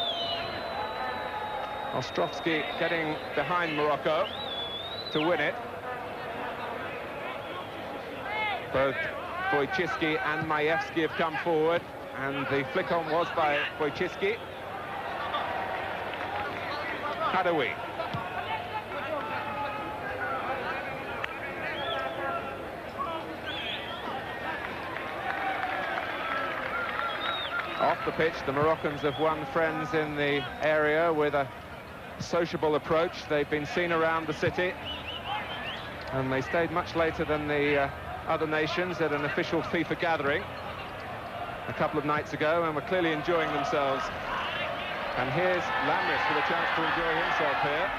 Ostrovsky getting behind Morocco to win it. Both Wojcicki and Majewski have come forward, and the flick-on was by Wojcicki. Hadawi. Off the pitch, the Moroccans have won friends in the area with a sociable approach. They've been seen around the city, and they stayed much later than the other nations at an official FIFA gathering a couple of nights ago, and were clearly enjoying themselves. And here's Lamris with a chance to enjoy himself here.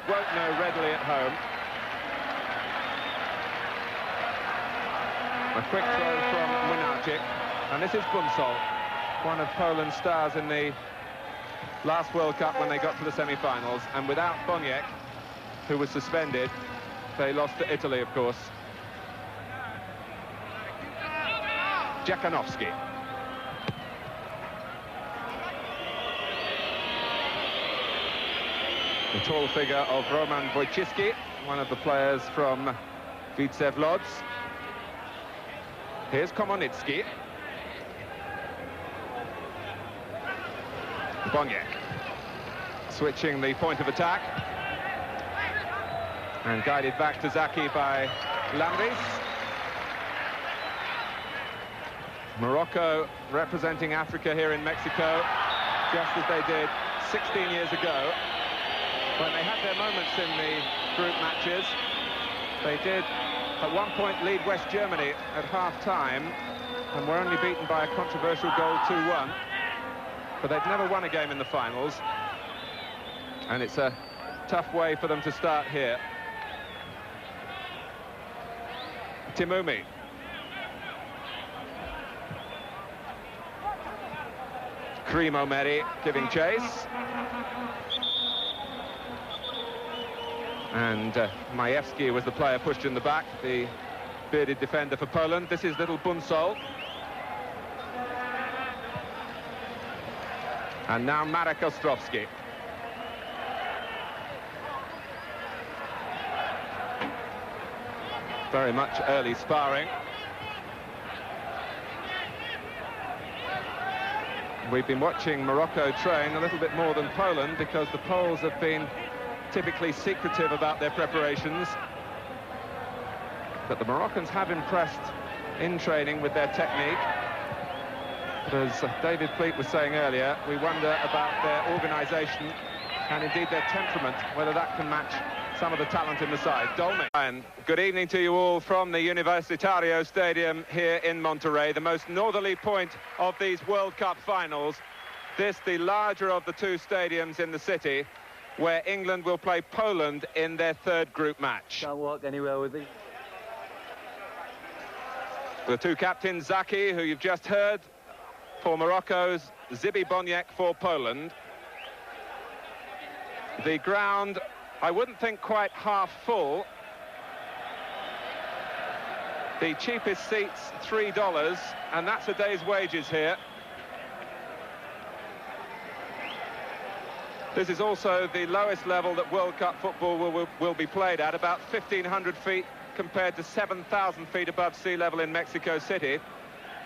Won't know readily at home. A quick throw from Młynarczyk, and this is Bunsol, one of Poland's stars in the last World Cup when they got to the semi-finals, and without Boniek, who was suspended, they lost to Italy, of course. Jakanowski. The tall figure of Roman Wojcicki, one of the players from Vesves. Here's Komonitsky. Boniek switching the point of attack, and guided back to Zaki by Lamris. Morocco representing Africa here in Mexico, just as they did 16 years ago when they had their moments in the group matches. They did at one point lead West Germany at half-time, and were only beaten by a controversial goal 2-1. But they've never won a game in the finals, and it's a tough way for them to start here. Timumi. Karim Omeri giving chase. And Majewski was the player pushed in the back, the bearded defender for Poland. This is little Bunsol. And now Marek Ostrovsky. Very much early sparring. We've been watching Morocco train a little bit more than Poland, because the Poles have been typically secretive about their preparations. But the Moroccans have impressed in training with their technique. But as David Fleet was saying earlier, we wonder about their organisation and indeed their temperament, whether that can match some of the talent in the side. Dolmy. And good evening to you all from the Universitario Stadium here in Monterrey, the most northerly point of these World Cup finals. This, the larger of the two stadiums in the city, where England will play Poland in their third group match. Can't walk anywhere with these. The two captains, Zaki, who you've just heard, for Morocco's, Zibi Boniek for Poland. The ground, I wouldn't think quite half full. The cheapest seats, $3, and that's a day's wages here. This is also the lowest level that World Cup football will be played at, about 1,500 feet compared to 7,000 feet above sea level in Mexico City.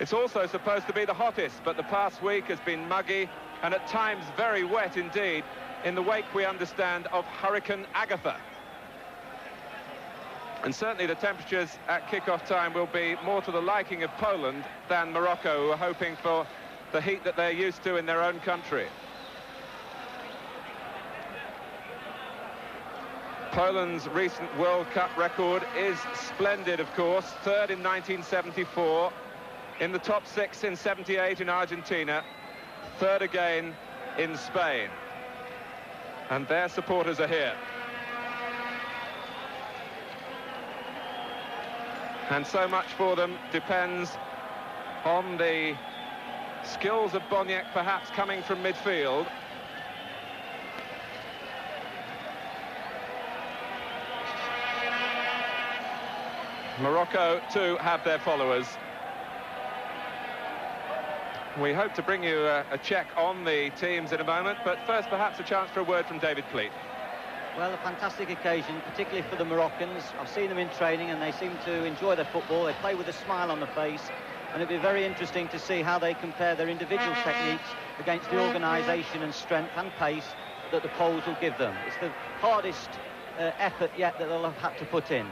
It's also supposed to be the hottest, but the past week has been muggy and at times very wet indeed, in the wake, we understand, of Hurricane Agatha. And certainly the temperatures at kick-off time will be more to the liking of Poland than Morocco, who are hoping for the heat that they're used to in their own country. Poland's recent World Cup record is splendid, of course. Third in 1974, in the top six in 78 in Argentina, third again in Spain. And their supporters are here. And so much for them depends on the skills of Boniek, perhaps coming from midfield. Morocco, too, have their followers. We hope to bring you a check on the teams in a moment, but first perhaps a chance for a word from David Cleat. Well, a fantastic occasion, particularly for the Moroccans. I've seen them in training and they seem to enjoy their football. They play with a smile on the face, and it'll be very interesting to see how they compare their individual techniques against the organisation and strength and pace that the Poles will give them. It's the hardest effort yet that they'll have had to put in.